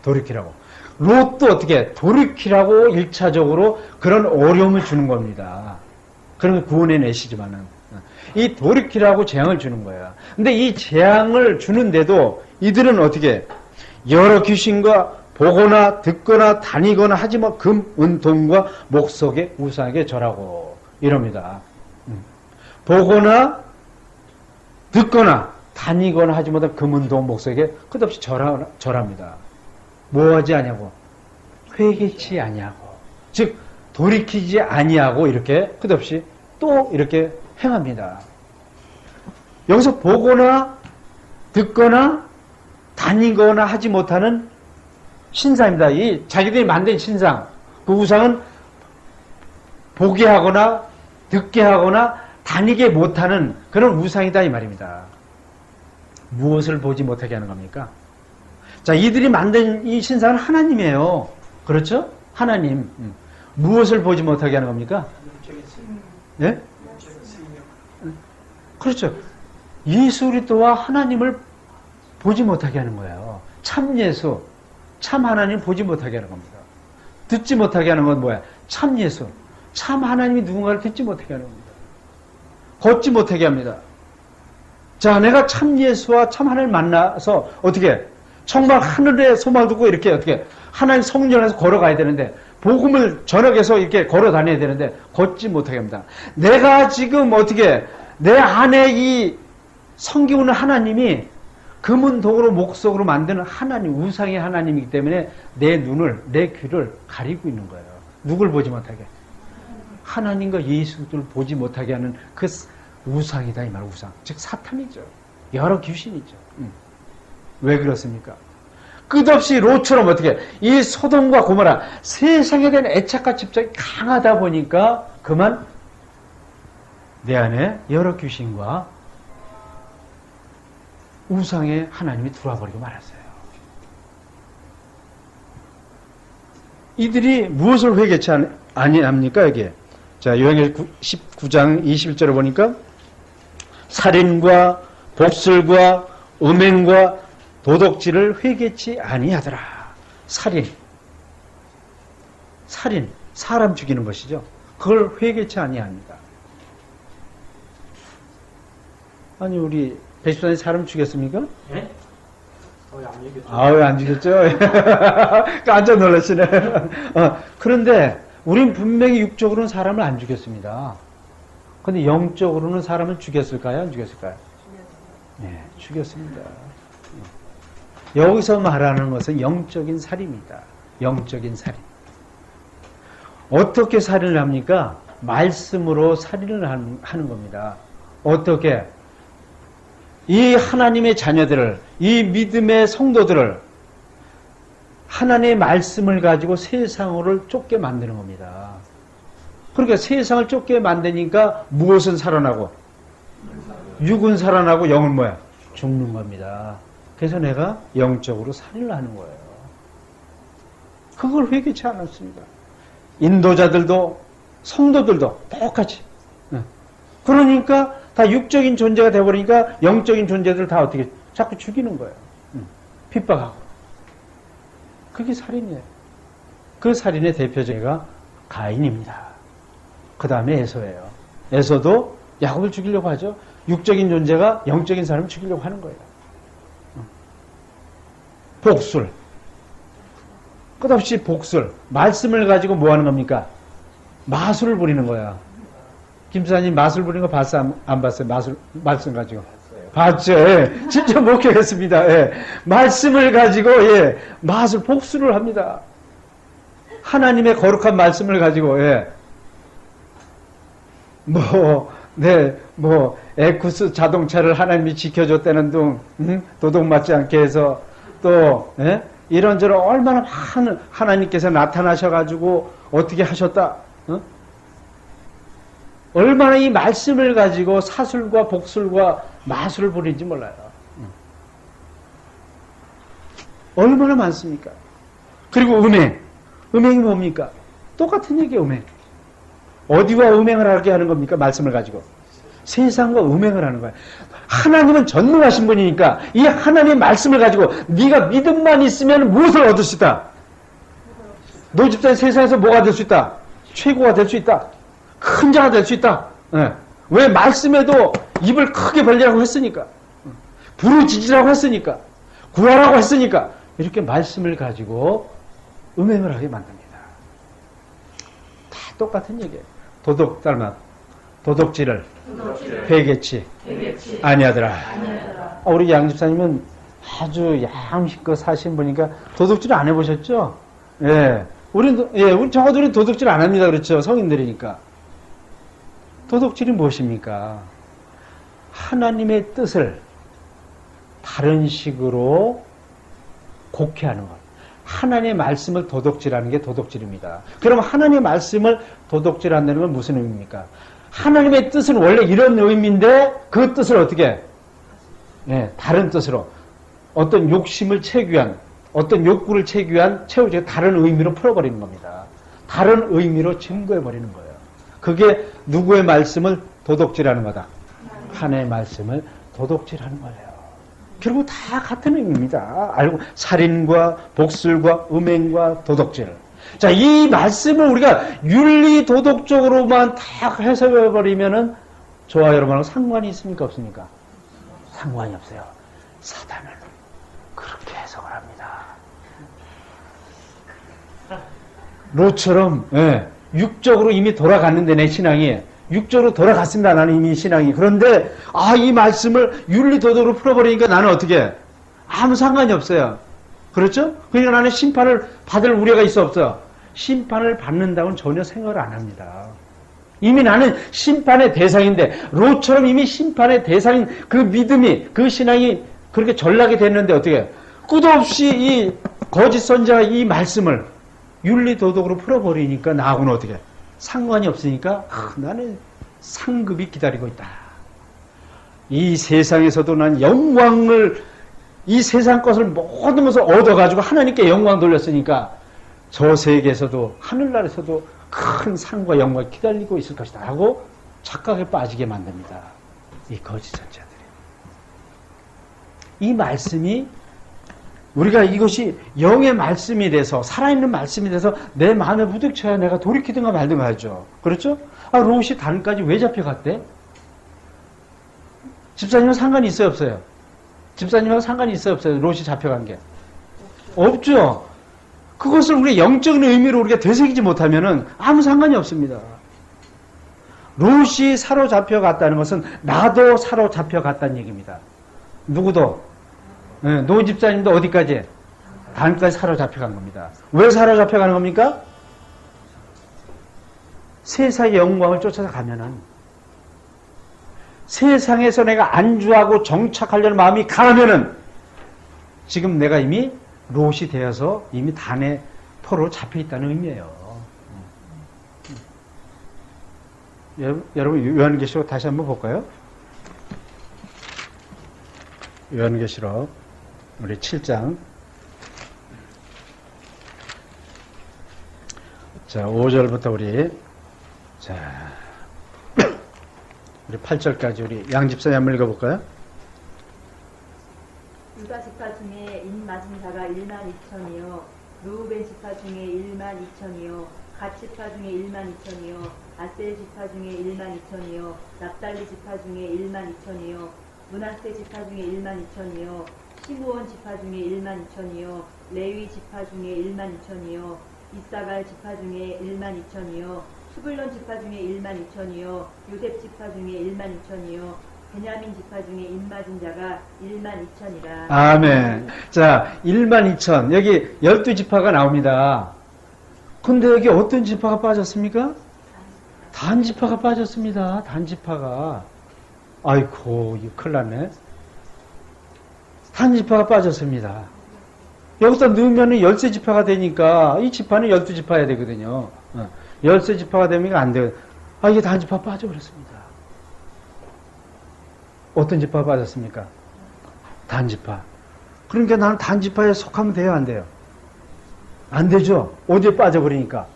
돌이키라고. 롯도 어떻게 돌이키라고 1차적으로 그런 어려움을 주는 겁니다. 그런 구원해 내시지만은 이 돌이키라고 재앙을 주는 거예요. 근데 이 재앙을 주는데도 이들은 어떻게 여러 귀신과 보거나 듣거나 다니거나 하지 마 금, 은, 돈과 목석의 우상에게 절하고 이럽니다. 보거나 듣거나 다니거나 하지 못한 금, 은, 돈, 목석에게 끝없이 절합니다. 뭐하지 아니하고 회개치 아니하고 즉 돌이키지 아니하고 이렇게 끝없이 또 이렇게 행합니다. 여기서 보거나 듣거나 다니거나 하지 못하는 신상입니다. 이 자기들이 만든 신상, 그 우상은 보게 하거나 듣게 하거나 다니게 못하는 그런 우상이다 이 말입니다. 무엇을 보지 못하게 하는 겁니까? 자, 이들이 만든 이 신상은 하나님이에요. 그렇죠? 하나님. 무엇을 보지 못하게 하는 겁니까? 영적인 생명. 예? 영적인 생명. 그렇죠. 예수 그리스도와 하나님을 보지 못하게 하는 거예요. 참 예수, 참 하나님 보지 못하게 하는 겁니다. 듣지 못하게 하는 건 뭐야? 참 예수, 참 하나님이 누군가를 듣지 못하게 하는 겁니다. 걷지 못하게 합니다. 자, 내가 참 예수와 참 하나님을 만나서 어떻게 정말 하늘에 소망을 두고 이렇게 어떻게 하나님 성전에서 걸어가야 되는데 복음을 전역에서 이렇게 걸어 다녀야 되는데 걷지 못하게 합니다. 내가 지금 어떻게 내 안에 이 섬기는 하나님이 금은동으로 목석으로 만드는 하나님, 우상의 하나님이기 때문에 내 눈을, 내 귀를 가리고 있는 거예요. 누굴 보지 못하게? 하나님과 예수를 보지 못하게 하는 그 우상이다 이 말, 우상. 즉 사탄이죠. 여러 귀신이죠. 왜 그렇습니까? 끝없이 롯처럼 어떻게 이 소돔과 고모라 세상에 대한 애착과 집착이 강하다 보니까 그만 내 안에 여러 귀신과 우상의 하나님이 들어와 버리고 말았어요. 이들이 무엇을 회개치 아니합니까? 여기에. 자, 요한계시록 19장 21절을 보니까 살인과 복술과 음행과 도덕질을 회개치 아니하더라. 살인, 사람 죽이는 것이죠. 그걸 회개치 아니합니다. 아니 우리 배수단이 사람 죽였습니까? 예? 안 얘기했죠. 아유, 안 죽였죠? 깜짝 놀라시네. 그런데 우린 분명히 육적으로는 사람을 안 죽였습니다. 근데 영적으로는 사람을 죽였을까요? 안 죽였을까요? 네, 죽였습니다. 여기서 말하는 것은 영적인 살인입니다. 영적인 살인. 어떻게 살인을 합니까? 말씀으로 살인을 하는 겁니다. 어떻게? 이 하나님의 자녀들을, 이 믿음의 성도들을 하나님의 말씀을 가지고 세상을 쫓게 만드는 겁니다. 그러니까 세상을 쫓게 만드니까 무엇은 살아나고 육은 살아나고 영은 뭐야? 죽는 겁니다. 그래서 내가 영적으로 살인을 하는 거예요. 그걸 회개치 않았습니다. 인도자들도 성도들도 똑같이. 그러니까 다 육적인 존재가 되어버리니까 영적인 존재들 다 어떻게 자꾸 죽이는 거예요. 핍박하고. 그게 살인이에요. 그 살인의 대표적이가 가인입니다. 그 다음에 에서예요. 에서도 야곱을 죽이려고 하죠. 육적인 존재가 영적인 사람을 죽이려고 하는 거예요. 복술. 끝없이 복술. 말씀을 가지고 뭐 하는 겁니까? 마술을 부리는 거야. 김수사님 마술 부리는 거 봤어요? 안 봤어요? 말씀 가지고. 봤죠. 예. 진짜 목격했습니다. 예. 말씀을 가지고 예. 마술, 복술을 합니다. 하나님의 거룩한 말씀을 가지고 예. 에쿠스 자동차를 하나님이 지켜줬다는 둥, 도둑 맞지 않게 해서 또, 예? 이런저런 얼마나 많은 하나님께서 나타나셔가지고 어떻게 하셨다, 얼마나 이 말씀을 가지고 사술과 복술과 마술을 부리는지 몰라요. 얼마나 많습니까? 그리고 음행이 뭡니까? 똑같은 얘기예요, 음행. 어디와 음행을 하게 하는 겁니까? 말씀을 가지고. 세상과 음행을 하는 거예요. 하나님은 전능하신 분이니까 이 하나님의 말씀을 가지고 네가 믿음만 있으면 무엇을 얻을 수 있다? 너 집사님 세상에서 뭐가 될 수 있다? 최고가 될 수 있다. 큰 자가 될 수 있다. 네. 왜? 말씀에도 입을 크게 벌리라고 했으니까. 부르짖으라고 했으니까. 구하라고 했으니까. 이렇게 말씀을 가지고 음행을 하게 만듭니다. 다 똑같은 얘기예요. 도둑질을 회개치 아니하더라. 우리 양 집사님은 아주 양식껏 사신 분이니까 도둑질 안 해보셨죠? 예. 우리 적어도 도둑질 안 합니다. 그렇죠? 성인들이니까. 도둑질이 무엇입니까? 하나님의 뜻을 다른 식으로 곡해하는 것. 하나님의 말씀을 도둑질하는 게 도둑질입니다. 그럼 하나님의 말씀을 도둑질한다는 건 무슨 의미입니까? 하나님의 뜻은 원래 이런 의미인데 그 뜻을 어떻게 다른 뜻으로 어떤 욕심을 채우기 위한 어떤 욕구를 채우기 위한 다른 의미로 풀어버리는 겁니다. 다른 의미로 증거해 버리는 거예요. 그게 누구의 말씀을 도둑질하는 거다. 하나님의 말씀을 도둑질하는 거예요. 결국 다 같은 의미입니다. 알고 살인과 복술과 음행과 도둑질. 자, 이 말씀을 우리가 윤리 도덕적으로만 다 해석해 버리면은 저와 여러분하고 상관이 있습니까 없습니까? 상관이 없어요. 사단은 그렇게 해석을 합니다. 롯처럼 육적으로 이미 돌아갔는데 내 신앙이 육적으로 돌아갔습니다. 나는 이미 신앙이. 그런데 이 말씀을 윤리도덕으로 풀어버리니까 나는 어떻게 아무 상관이 없어요. 그렇죠? 그러니까 나는 심판을 받을 우려가 있어 없어요? 심판을 받는다고는 전혀 생각을 안 합니다. 이미 나는 심판의 대상인데 롯처럼 이미 심판의 대상인 그 믿음이 그 신앙이 그렇게 전락이 됐는데 어떻게 끝없이 이 거짓 선자가 이 말씀을 윤리도덕으로 풀어버리니까 나하고는 어떻게 상관이 없으니까 나는 상급이 기다리고 있다. 이 세상에서도 난 영광을 이 세상 것을 모든 것을 얻어가지고 하나님께 영광 돌렸으니까 저 세계에서도 하늘나라에서도 큰 상과 영광이 기다리고 있을 것이다 하고 착각에 빠지게 만듭니다. 이 거짓 선자들이. 이 말씀이 우리가 이것이 영의 말씀이 돼서 살아있는 말씀이 돼서 내 마음에 부딪혀야 내가 돌이키든가 말든가 하죠. 그렇죠? 롯이 단까지 왜 잡혀갔대? 집사님은 상관이 있어요 없어요? 집사님하고 상관이 있어요 없어요? 롯이 잡혀간 게? 없죠. 그것을 우리가 영적인 의미로 우리가 되새기지 못하면은 아무 상관이 없습니다. 롯이 사로잡혀갔다는 것은 나도 사로잡혀갔다는 얘기입니다. 누구도? 노 집사님도 어디까지? 단까지 사로잡혀간 겁니다. 왜 사로잡혀가는 겁니까? 세상의 영광을 쫓아가면은 세상에서 내가 안주하고 정착하려는 마음이 강하면은 지금 내가 이미 롯이 되어서 이미 단의 포로 잡혀 있다는 의미예요. 여러분 요한계시록 다시 한번 볼까요? 요한계시록 우리 7장 자 5절부터 우리 8절까지 우리 양집사님 한번 읽어볼까요? 유다 지파 중에 인 맞은 자가 1만 2천이요 루벤 지파 중에 1만 2천이요 갓 지파 중에 1만 2천이요 아셀 지파 중에 1만 2천이요 납달리 지파 중에 1만 2천이요 므낫세 지파 중에 1만 2천이요 시므온 지파 중에 1만 2천이요 레위 지파 중에 1만 2천이요 이사갈 지파 중에 1만 2천이요 수불론 지파 중에 1만 2천이요 요셉 지파 중에 1만 2천이요 베냐민 지파 중에 인 맞은 자가 1만 2천이라. 아멘. 자, 1만 2천. 여기 12지파가 나옵니다. 근데 여기 어떤 지파가 빠졌습니까? 단지파가 빠졌습니다. 단지파가. 아이고, 이거 큰일 났네. 단지파가 빠졌습니다. 여기서 넣으면 13지파가 되니까 이 지파는 12지파 해야 되거든요. 13지파가 되면 안 돼요. 이게 단지파 빠져버렸습니다. 어떤 지파가 빠졌습니까? 단지파. 그러니까 나는 단지파에 속하면 돼요, 안 돼요? 안 되죠? 어디에 빠져버리니까?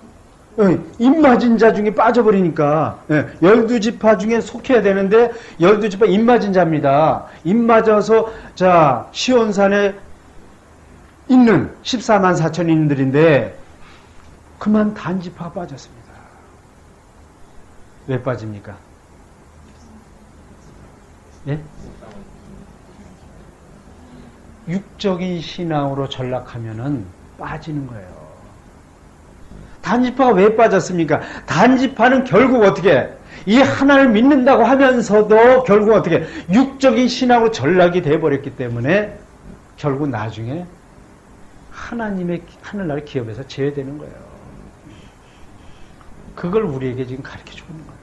입맞은 자 중에 빠져버리니까 12지파 중에 속해야 되는데 12지파 입맞은 자입니다. 입맞아서 자 시온산에 있는 14만 4천인들인데 그만 단지파가 빠졌습니다. 왜 빠집니까? 예? 육적인 신앙으로 전락하면은 빠지는 거예요. 단지파가 왜 빠졌습니까? 단지파는 결국 어떻게 이 하나를 믿는다고 하면서도 결국 어떻게 육적인 신앙으로 전락이 되어버렸기 때문에 결국 나중에 하나님의 하늘나라 기업에서 제외되는 거예요. 그걸 우리에게 지금 가르쳐주고 있는 거예요.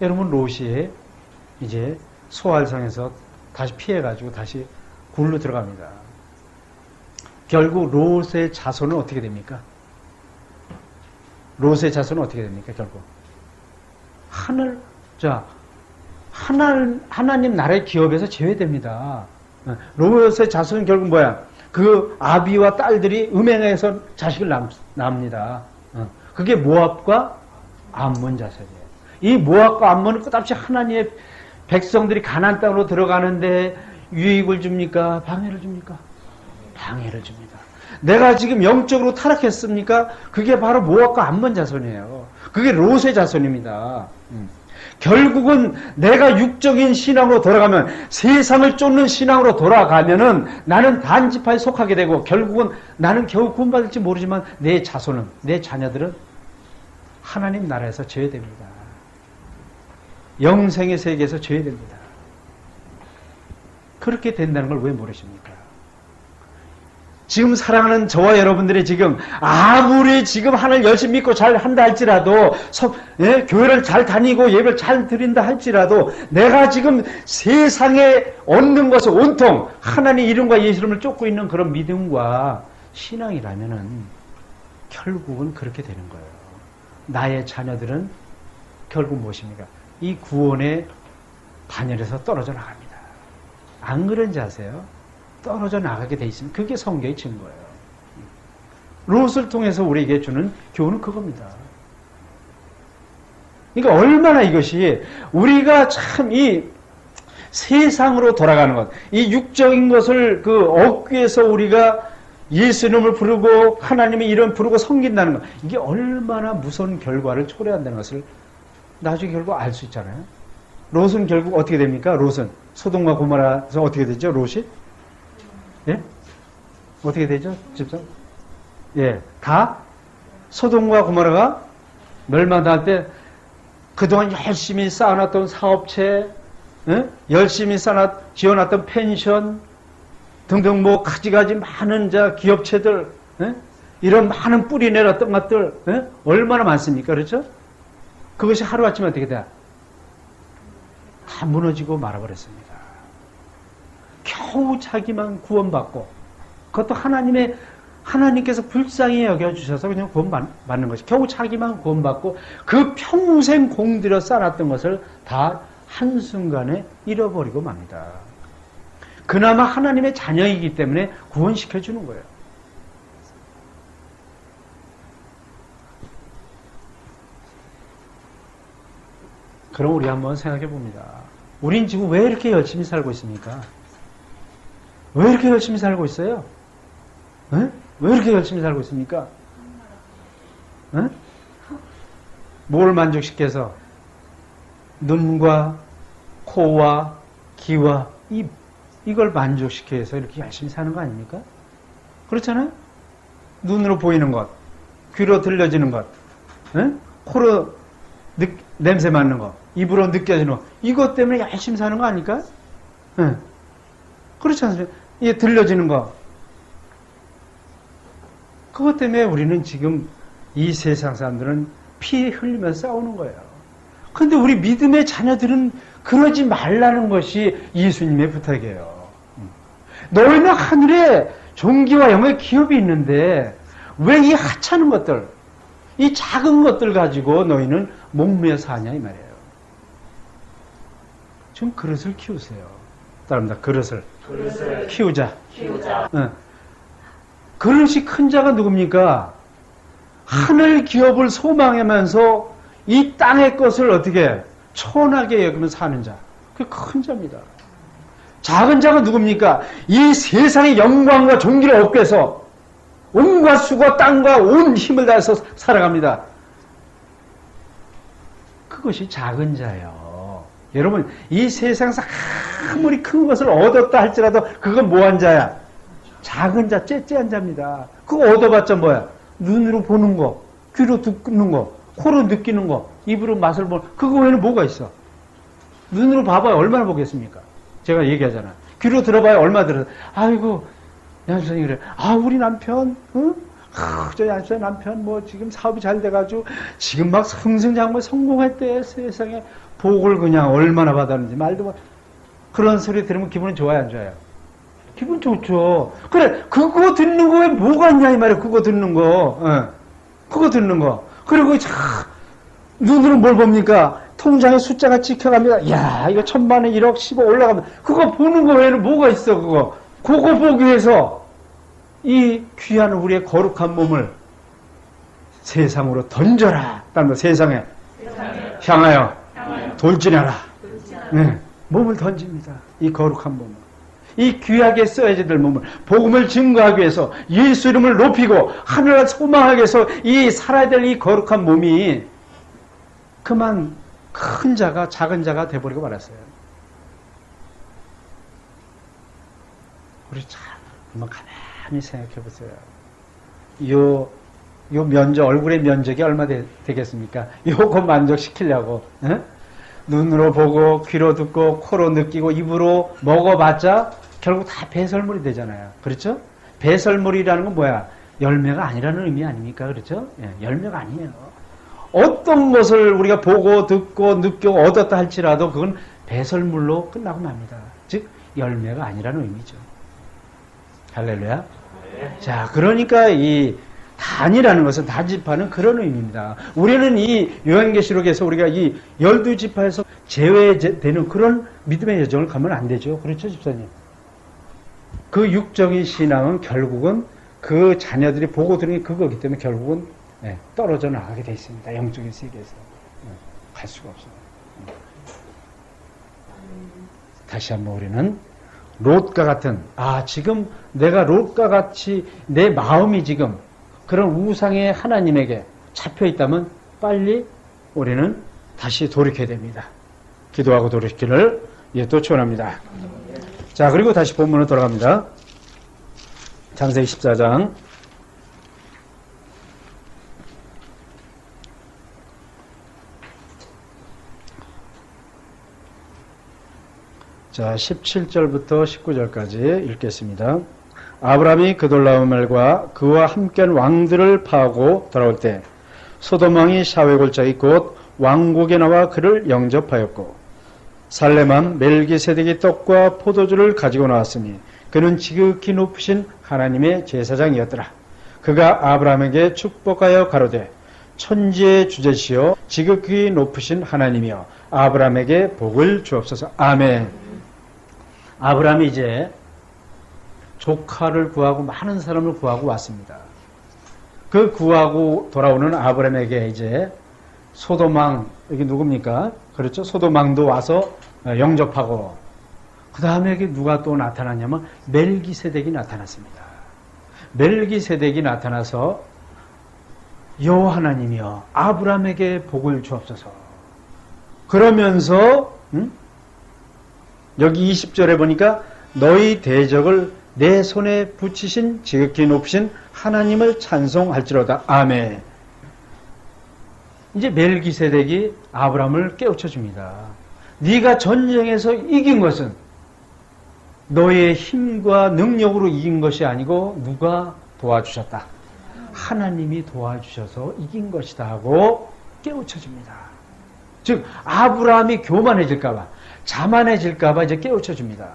여러분 롯이 이제 소알성에서 다시 피해가지고 다시 굴로 들어갑니다. 결국 롯의 자손은 어떻게 됩니까? 롯의 자손은 어떻게 됩니까? 결국 하나님 나라의 기업에서 제외됩니다. 롯의 자손은 결국 뭐야? 그 아비와 딸들이 음행해서 자식을 낳습니다. 그게 모압과 암몬 자손이에요. 이 모압과 암몬은 끝없이 하나님의 백성들이 가나안 땅으로 들어가는데 유익을 줍니까? 방해를 줍니까? 방해를 줍니다. 내가 지금 영적으로 타락했습니까? 그게 바로 모압과 암몬 자손이에요. 그게 롯의 자손입니다. 결국은 내가 육적인 신앙으로 돌아가면, 세상을 쫓는 신앙으로 돌아가면은 나는 단지파에 속하게 되고, 결국은 나는 겨우 구원받을지 모르지만 내 자손은, 내 자녀들은 하나님 나라에서 제외됩니다. 영생의 세계에서 제외됩니다. 그렇게 된다는 걸 왜 모르십니까? 지금 사랑하는 저와 여러분들이 지금 아무리 지금 하나님 열심히 믿고 잘 한다 할지라도, 교회를 잘 다니고 예배를 잘 드린다 할지라도, 내가 지금 세상에 얻는 것을 온통 하나님 이름과 예수 이름을 쫓고 있는 그런 믿음과 신앙이라면은 결국은 그렇게 되는 거예요. 나의 자녀들은 결국 무엇입니까? 이 구원의 반열에서 떨어져 나갑니다. 안 그런지 아세요? 떨어져 나가게 돼 있으면 그게 성경의 증거예요. 롯을 통해서 우리에게 주는 교훈은 그겁니다. 그러니까 얼마나 이것이 우리가 참 이 세상으로 돌아가는 것, 이 육적인 것을 얻기 위해서 우리가 예수 이름을 부르고 하나님의 이름 부르고 섬긴다는 것, 이게 얼마나 무서운 결과를 초래한다는 것을 나중에 결국 알 수 있잖아요. 롯은 결국 어떻게 됩니까? 롯은 소돔과 고모라에서 어떻게 되죠? 롯이? 예? 어떻게 되죠? 집사? 예. 다 소돔과 고모라가 멸망당할 때 그동안 열심히 쌓아놨던 사업체, 예? 열심히 지어놨던 펜션 등등 뭐 가지가지 많은 기업체들, 예? 이런 많은 뿌리 내렸던 것들, 예? 얼마나 많습니까? 그렇죠? 그것이 하루아침에 어떻게 돼? 다 무너지고 말아버렸습니다. 겨우 자기만 구원받고, 그것도 하나님께서 불쌍히 여겨주셔서 그냥 구원받는 것이, 겨우 자기만 구원받고 그 평생 공들여 쌓았던 것을 다 한순간에 잃어버리고 맙니다. 그나마 하나님의 자녀이기 때문에 구원시켜주는 거예요. 그럼 우리 한번 생각해 봅니다. 우린 지금 왜 이렇게 열심히 살고 있습니까? 왜 이렇게 열심히 살고 있어요? 에? 왜 이렇게 열심히 살고 있습니까? 에? 뭘 만족시켜서? 눈과 코와 귀와 입, 이걸 만족시켜서 이렇게 열심히 사는 거 아닙니까? 그렇잖아요? 눈으로 보이는 것, 귀로 들려지는 것, 에? 코로 냄새 맡는 것, 입으로 느껴지는 것, 이것 때문에 열심히 사는 거 아닐까? 에? 그렇지 않습니까? 이게 들려지는 거, 그것 때문에 우리는 지금 이 세상 사람들은 피 흘리면서 싸우는 거예요. 그런데 우리 믿음의 자녀들은 그러지 말라는 것이 예수님의 부탁이에요. 너희는 하늘에 존귀와 영광의 기업이 있는데 왜 이 하찮은 것들, 이 작은 것들 가지고 너희는 목매어 사냐 이 말이에요. 좀 그릇을 키우세요. 따릅니다. 그릇을 키우자. 그릇이 큰 자가 누굽니까? 하늘 기업을 소망하면서 이 땅의 것을 어떻게 천하게 여기면 사는 자. 그게 큰 자입니다. 작은 자가 누굽니까? 이 세상의 영광과 존귀를 얻기 위해서 온갖 수고 땅과 온 힘을 다해서 살아갑니다. 그것이 작은 자예요. 여러분, 이 세상에서 아무리 큰 것을 얻었다 할지라도 그건 뭐한 자야? 작은 자, 째째한 자입니다. 그거 얻어봤자 뭐야? 눈으로 보는 거, 귀로 듣는 거, 코로 느끼는 거, 입으로 맛을 보는 거, 그거 외에는 뭐가 있어? 눈으로 봐봐야 얼마나 보겠습니까? 제가 얘기하잖아. 귀로 들어봐야 얼마 들어. 아이고, 양수생이 그래. 아, 우리 남편, 응? 저 양수생 남편 뭐 지금 사업이 잘 돼가지고 지금 막 승승장구에 성공했대. 세상에 복을 그냥 얼마나 받았는지 말도 못. 그런 소리 들으면 기분은 좋아요, 안 좋아요? 기분 좋죠. 그래, 그거 듣는 거에 뭐가 있냐 이 말이야. 그거 듣는 거, 그거 듣는 거. 그리고 눈으로 뭘 봅니까? 통장에 숫자가 찍혀갑니다. 야, 이거 1000만원, 1억, 10억 올라가면 그거 보는 거 외에는 뭐가 있어? 그거 보기 위해서 이 귀한 우리의 거룩한 몸을 세상으로 던져라. 다른 세상에 향하여 돌진하라. 네, 몸을 던집니다. 이 거룩한 몸을. 이 귀하게 써야지 될 몸을 복음을 증거하기 위해서 예수 이름을 높이고 하늘을 소망하기 위해서 이 살아야 될 이 거룩한 몸이 그만 큰 자가 작은 자가 돼버리고 말았어요. 우리 참 한번 가만히 생각해 보세요. 요 얼굴의 면적이 얼마 되겠습니까? 요거 만족시키려고 눈으로 보고 귀로 듣고 코로 느끼고 입으로 먹어봤자 결국 다 배설물이 되잖아요. 그렇죠? 배설물이라는 건 뭐야? 열매가 아니라는 의미 아닙니까? 그렇죠? 예, 열매가 아니에요. 어떤 것을 우리가 보고 듣고 느끼고 얻었다 할지라도 그건 배설물로 끝나고 맙니다. 즉 열매가 아니라는 의미죠. 할렐루야. 자, 그러니까 이 단이라는 것은 다지파는 그런 의미입니다. 우리는 이 요한계시록에서 우리가 이 12지파에서 제외되는 그런 믿음의 여정을 가면 안 되죠. 그렇죠, 집사님? 그 육적인 신앙은 결국은 그 자녀들이 보고 들은 게 그거기 때문에 결국은 떨어져 나가게 돼 있습니다. 영적인 세계에서. 갈 수가 없어요. 다시 한번 우리는 롯과 같은, 지금 내가 롯과 같이 내 마음이 지금 그런 우상의 하나님에게 잡혀 있다면 빨리 우리는 다시 돌이켜야 됩니다. 기도하고 돌이키기를 또 축원합니다. 자, 그리고 다시 본문으로 돌아갑니다. 창세기 14장. 자, 17절부터 19절까지 읽겠습니다. 아브라함이 그돌라오멜과 그와 함께한 왕들을 파하고 돌아올 때 소돔 왕이 샤웨골짜기 곧 왕국에 나와 그를 영접하였고 살레만 멜기세덱이 떡과 포도주를 가지고 나왔으니 그는 지극히 높으신 하나님의 제사장이었더라. 그가 아브라함에게 축복하여 가로되 천지의 주제시여 지극히 높으신 하나님이여 아브라함에게 복을 주옵소서. 아멘. 아브라함이 이제 조카를 구하고 많은 사람을 구하고 왔습니다. 그 구하고 돌아오는 아브라함에게 이제 소돔왕, 여기 누굽니까? 그렇죠? 소돔왕도 와서 영접하고, 그 다음에 누가 또 나타났냐면 멜기세덱이 나타났습니다. 멜기세덱이 나타나서 여호와 하나님이여 아브라함에게 복을 주옵소서. 그러면서 여기 20절에 보니까 너희 대적을 내 손에 붙이신 지극히 높으신 하나님을 찬송할지로다. 아멘. 이제 멜기세덱이 아브라함을 깨우쳐 줍니다. 네가 전쟁에서 이긴 것은 너의 힘과 능력으로 이긴 것이 아니고 누가 도와주셨다. 하나님이 도와주셔서 이긴 것이다 하고 깨우쳐 줍니다. 즉 아브라함이 교만해질까봐, 자만해질까봐 이제 깨우쳐 줍니다.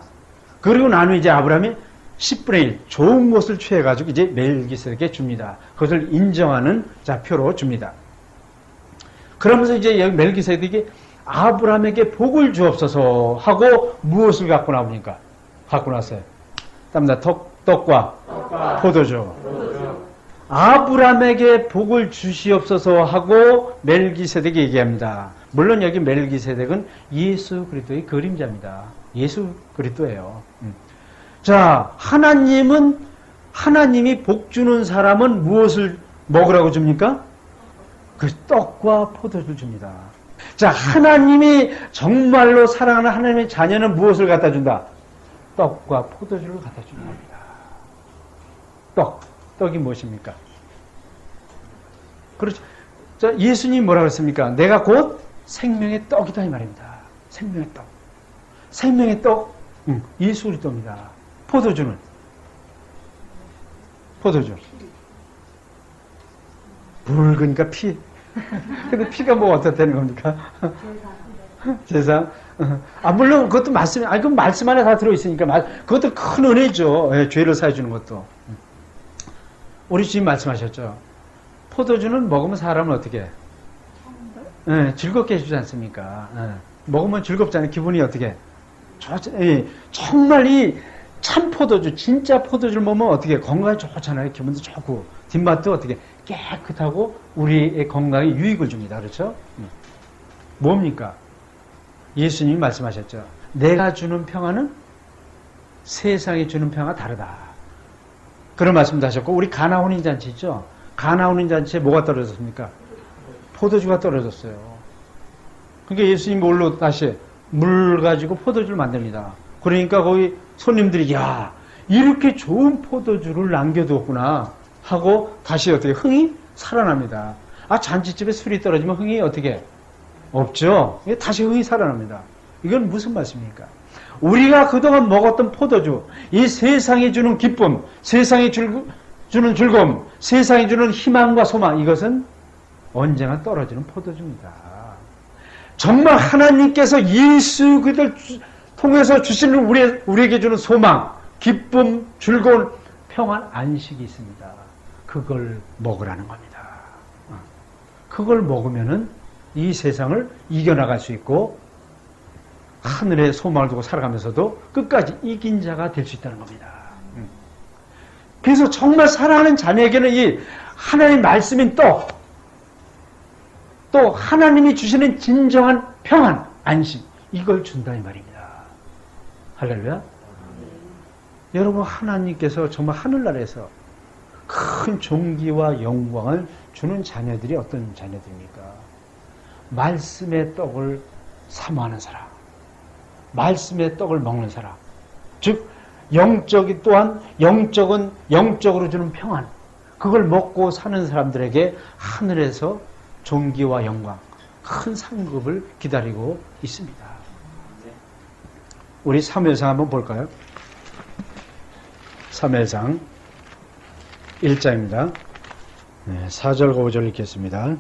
그리고 나는 이제 아브라함이 10분의 1 좋은 것을 취해가지고 이제 멜기세덱에게 줍니다. 그것을 인정하는 표로 줍니다. 그러면서 이제 여기 멜기세덱이 아브라함에게 복을 주옵소서 하고 무엇을 갖고 나옵니까? 갖고 나왔어요. 떡과 포도주. 아브라함에게 복을 주시옵소서 하고 멜기세덱이 얘기합니다. 물론 여기 멜기세덱은 예수 그리스도의 그림자입니다. 예수 그리스도예요. 자, 하나님이 복 주는 사람은 무엇을 먹으라고 줍니까? 그 떡과 포도주를 줍니다. 자, 하나님이 정말로 사랑하는 하나님의 자녀는 무엇을 갖다 준다? 떡과 포도주를 갖다 주는 겁니다. 떡이 무엇입니까? 그렇죠. 자, 예수님이 뭐라고 했습니까? 내가 곧 생명의 떡이다 이 말입니다. 생명의 떡. 생명의 떡, 예수 그리스도입니다. 포도주. 붉으니까 피. 근데 피가 뭐 어떻다는 겁니까? 제사. 물론 그것도 말씀, 그 말씀 안에 다 들어있으니까, 그것도 큰 은혜죠. 죄를 사해주는 것도. 우리 주님 말씀하셨죠. 포도주는 먹으면 사람은 어떻게? 즐겁게 해주지 않습니까? 먹으면 즐겁잖아요. 기분이 어떻게? 정말 이 참 포도주, 진짜 포도주를 먹으면 어떻게? 건강에 좋잖아요. 기분도 좋고, 뒷맛도 어떻게? 깨끗하고 우리의 건강에 유익을 줍니다. 그렇죠? 뭡니까? 예수님이 말씀하셨죠. 내가 주는 평화는 세상이 주는 평화가 다르다. 그런 말씀도 하셨고, 우리 가나 혼인잔치 있죠? 가나 혼인잔치에 뭐가 떨어졌습니까? 포도주가 떨어졌어요. 그러니까 예수님이 뭘로 다시 물 가지고 포도주를 만듭니다. 그러니까 거기 손님들이 야, 이렇게 좋은 포도주를 남겨두었구나 하고 다시 어떻게 흥이 살아납니다. 아, 잔치집에 술이 떨어지면 흥이 어떻게? 없죠. 다시 흥이 살아납니다. 이건 무슨 말씀입니까? 우리가 그동안 먹었던 포도주, 이 세상이 주는 기쁨, 세상이 주는 즐거움, 세상이 주는 희망과 소망, 이것은 언제나 떨어지는 포도주입니다. 정말 하나님께서 예수 그들 통해서 주시는 우리에게 주는 소망, 기쁨, 즐거운 평안, 안식이 있습니다. 그걸 먹으라는 겁니다. 그걸 먹으면은 이 세상을 이겨나갈 수 있고 하늘에 소망을 두고 살아가면서도 끝까지 이긴 자가 될 수 있다는 겁니다. 그래서 정말 사랑하는 자녀에게는 이 하나님 말씀인 또 하나님이 주시는 진정한 평안, 안식, 이걸 준다 이 말입니다. 할렐루야. 여러분, 하나님께서 정말 하늘나라에서 큰 존귀와 영광을 주는 자녀들이 어떤 자녀들입니까? 말씀의 떡을 사모하는 사람, 말씀의 떡을 먹는 사람, 즉 영적이 또한 영적으로 주는 평안, 그걸 먹고 사는 사람들에게 하늘에서 존귀와 영광, 큰 상급을 기다리고 있습니다. 우리 사무엘상 한번 볼까요? 사무엘상 1장입니다. 4절과 5절 읽겠습니다.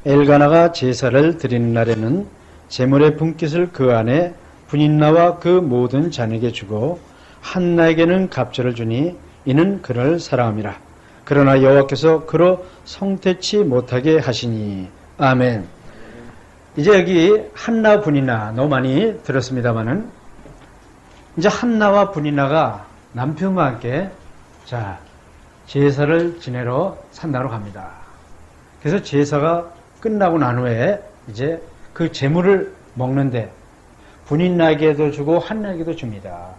엘가나가 제사를 드리는 날에는 제물의 분깃을 그 안에 분인나와 그 모든 자녀에게 주고 한나에게는 갑절을 주니 이는 그를 사랑함이라. 그러나 여호와께서 그로 성태치 못하게 하시니. 아멘. 이제 여기 한나 분인나 너무 많이 들었습니다만은 이제 한나와 분인나가 남편과 함께 제사를 지내러 산다로 갑니다. 그래서 제사가 끝나고 난 후에 이제 그 제물을 먹는데 분인나에게도 주고 한나에게도 줍니다.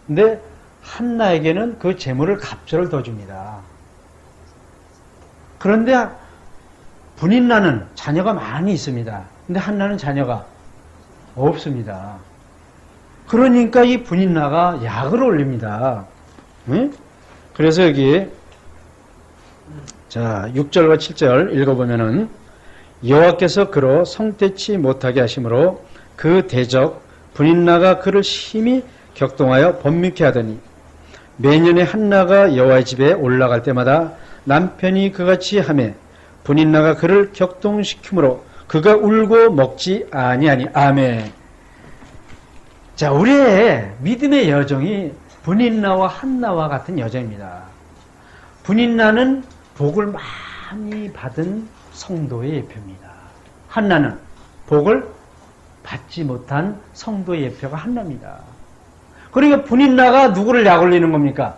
근데 한나에게는 그 제물을 갑절을 더 줍니다. 그런데 분인나는 자녀가 많이 있습니다. 근데 한나는 자녀가 없습니다. 그러니까 이 분인나가 약을 올립니다. 네? 그래서 여기 6절과 7절 읽어보면은 여호와께서 그로 성태치 못하게 하심으로 그 대적 분인나가 그를 심히 격동하여 번민케 하더니 매년에 한나가 여호와의 집에 올라갈 때마다 남편이 그같이 하매 분인나가 그를 격동시키므로 그가 울고 먹지 아니하니. 아멘. 자, 우리의 믿음의 여정이 분인나와 한나와 같은 여정입니다. 분인나는 복을 많이 받은 성도의 예표입니다. 한나는 복을 받지 못한 성도의 예표가 한나입니다. 그러니까 분인나가 누구를 약올리는 겁니까?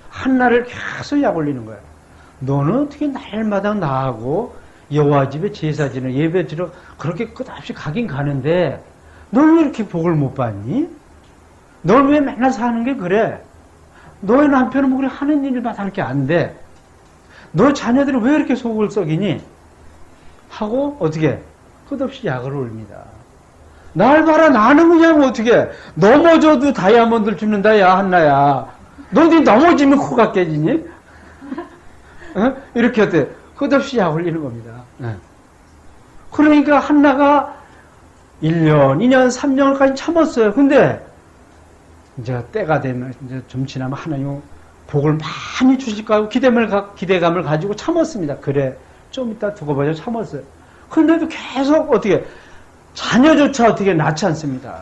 한나를 계속 약올리는 거예요. 너는 어떻게 날마다 나하고 여호와 집에 제사 지내 예배 드려 그렇게 끝없이 가긴 가는데 너는 왜 이렇게 복을 못 받니? 너는 왜 맨날 사는 게 그래? 너의 남편은 뭐 그래 하는 일마다 이렇게 안 돼? 너의 자녀들은 왜 이렇게 속을 썩이니? 하고 어떻게 끝없이 약을 올립니다. 날 봐라, 나는 그냥 어떻게 넘어져도 다이아몬드를 줍는다 야 한나야. 너네 넘어지면 코가 깨지니? 이렇게 어때? 끝없이 약 올리는 겁니다. 그러니까 한나가 1년, 2년, 3년까지 참았어요. 근데 이제 때가 되면 이제 좀 지나면 하나님 복을 많이 주실까 하고 기대감을 가지고 참았습니다. 그래, 좀 이따 두고 보자 참았어요. 근데도 계속 어떻게 자녀조차 어떻게 낳지 않습니다.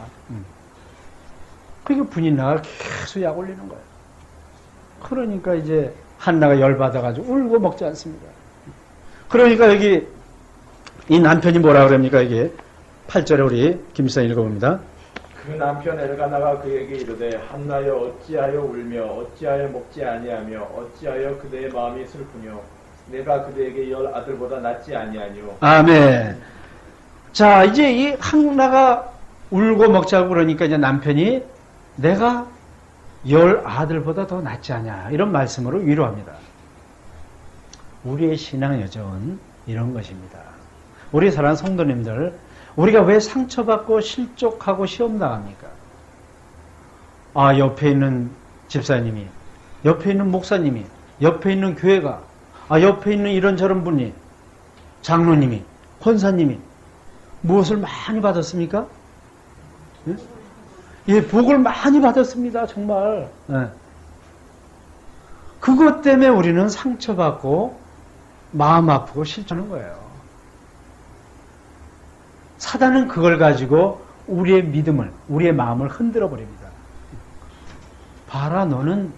그러니까 분인나가 계속 약 올리는 거예요. 그러니까 이제 한나가 열받아가지고 울고 먹지 않습니다. 그러니까 여기 이 남편이 뭐라 그럽니까? 이게 8절에 우리 김수상 읽어봅니다. 그 남편 엘가나가 그에게 이르되 한나여 어찌하여 울며 어찌하여 먹지 아니하며 어찌하여 그대의 마음이 슬프뇨 내가 그대에게 10 아들보다 낫지 아니하뇨. 아멘. 자, 이제 이 한나가 울고 먹자고 그러니까 이제 남편이 내가 10 아들보다 더 낫지 않냐 이런 말씀으로 위로합니다. 우리의 신앙 여정은 이런 것입니다. 우리 사랑하는 성도님들, 우리가 왜 상처받고 실족하고 시험 나갑니까? 아, 옆에 있는 집사님이, 옆에 있는 목사님이, 옆에 있는 교회가, 아, 옆에 있는 이런저런 분이, 장로님이, 권사님이 무엇을 많이 받았습니까? 예? 예, 복을 많이 받았습니다. 정말. 예. 그것 때문에 우리는 상처받고 마음 아프고 실족하는 거예요. 사단은 그걸 가지고 우리의 믿음을, 우리의 마음을 흔들어 버립니다. 봐라, 너는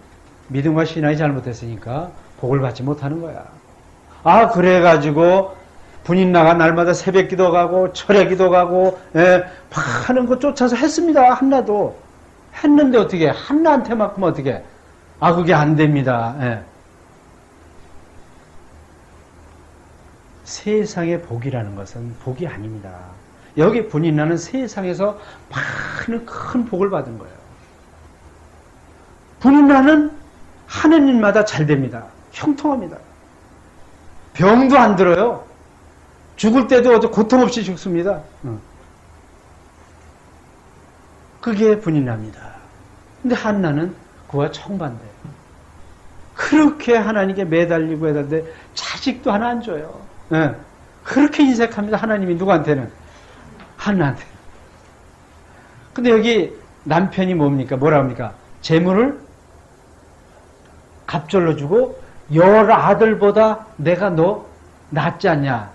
믿음과 신앙이 잘못됐으니까 복을 받지 못하는 거야. 아, 그래가지고 분인 나가 날마다 새벽 기도 가고 철야 기도 가고 하는 거 쫓아서 했습니다. 한나도 했는데 어떻게 한나한테만큼 어떻게? 아, 그게 안 됩니다. 예. 세상의 복이라는 것은 복이 아닙니다. 여기 분인 나는 세상에서 많은 큰 복을 받은 거예요. 분인 나는 하는 일마다 잘 됩니다. 형통합니다. 병도 안 들어요. 죽을 때도 고통 없이 죽습니다. 그게 분인납니다. 근데 한나는 그와 정반대. 그렇게 하나님께 매달리고 해달는데 자식도 하나 안 줘요. 예. 그렇게 인색합니다. 하나님이 누구한테는? 한나한테. 근데 여기 남편이 뭡니까? 뭐라 합니까? 재물을 갑절로 주고 10 아들보다 내가 너 낫지 않냐?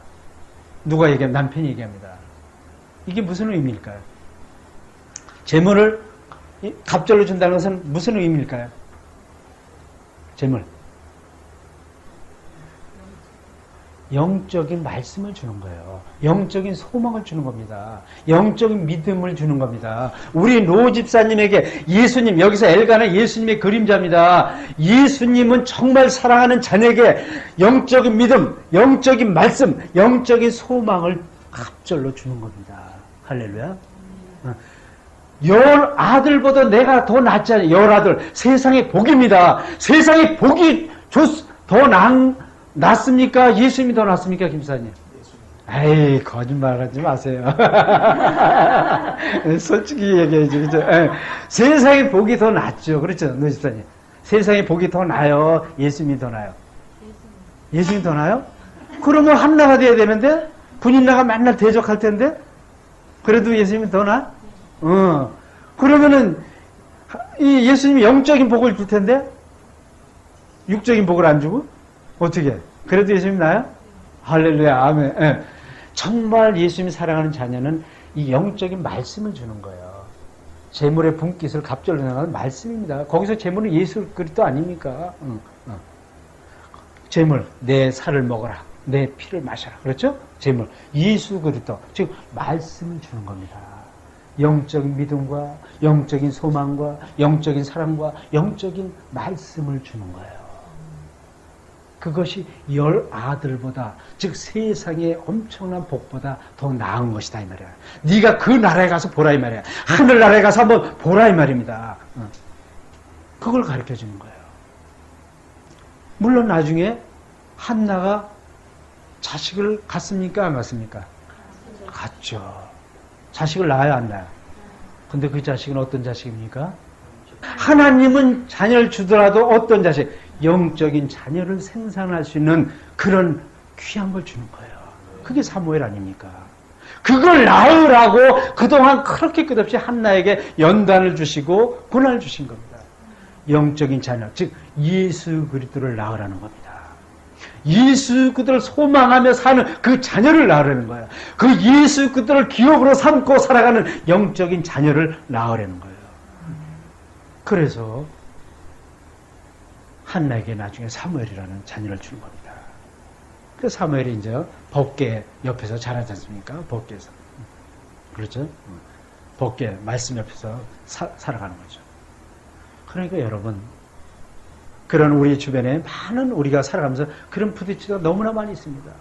누가 얘기하면 남편이 얘기합니다. 이게 무슨 의미일까요? 재물을 갑절로 준다는 것은 무슨 의미일까요? 재물. 영적인 말씀을 주는 거예요. 영적인 소망을 주는 겁니다. 영적인 믿음을 주는 겁니다. 우리 노 집사님에게 예수님, 여기서 엘가는 예수님의 그림자입니다. 예수님은 정말 사랑하는 자녀에게 영적인 믿음, 영적인 말씀, 영적인 소망을 갑절로 주는 겁니다. 할렐루야. 10 아들보다 내가 더 낫지 않냐. 10 아들. 세상의 복입니다. 세상의 복이 더 낫습니까? 예수님이 더 낫습니까? 김사님? 에이, 거짓말 하지 마세요. 솔직히 얘기해야지. 그죠? 세상의 복이 더 낫죠. 그렇죠? 노 집사님. 세상의 복이 더 나아요? 예수님이 더 나아요? 예수님이 더 나아요? 그러면 한나가 돼야 되는데? 분인나가 맨날 대적할 텐데? 그래도 예수님이 더 나아? 그러면은, 이 예수님이 영적인 복을 줄 텐데? 육적인 복을 안 주고? 어떻게? 그래도 예수님 나요? 할렐루야, 아멘. 예. 정말 예수님이 사랑하는 자녀는 이 영적인 말씀을 주는 거예요. 재물의 분깃을 갑절로 나가는 말씀입니다. 거기서 재물은 예수 그리스도 아닙니까? 재물, 내 살을 먹어라. 내 피를 마셔라. 그렇죠? 재물, 예수 그리스도. 즉 말씀을 주는 겁니다. 영적인 믿음과 영적인 소망과 영적인 사랑과 영적인 말씀을 주는 거예요. 그것이 10 아들보다, 즉 세상의 엄청난 복보다 더 나은 것이다 이 말이야. 네가 그 나라에 가서 보라 이 말이야. 하늘나라에 가서 한번 보라 이 말입니다. 그걸 가르쳐 주는 거예요. 물론 나중에 한나가 자식을 갖습니까? 안 갖습니까? 갖죠. 자식을 낳아야 안 낳아요? 근데 그 자식은 어떤 자식입니까? 하나님은 자녀를 주더라도 어떤 자식? 영적인 자녀를 생산할 수 있는 그런 귀한 걸 주는 거예요. 그게 사무엘 아닙니까? 그걸 낳으라고 그동안 그렇게 끝없이 한나에게 연단을 주시고 고난을 주신 겁니다. 영적인 자녀, 즉 예수 그리스도를 낳으라는 겁니다. 예수 그리스도를 소망하며 사는 그 자녀를 낳으라는 거예요. 그 예수 그리스도를 기업으로 삼고 살아가는 영적인 자녀를 낳으라는 거예요. 그래서 한나에게 나중에 사무엘이라는 자녀를 주는 겁니다. 그 사무엘이 이제 법궤 옆에서 자라지 않습니까? 법궤에서. 그렇죠? 복게 말씀 옆에서 살아가는 거죠. 그러니까 여러분, 그런 우리 주변에 많은 우리가 살아가면서 그런 부딪히가 너무나 많이 있습니다.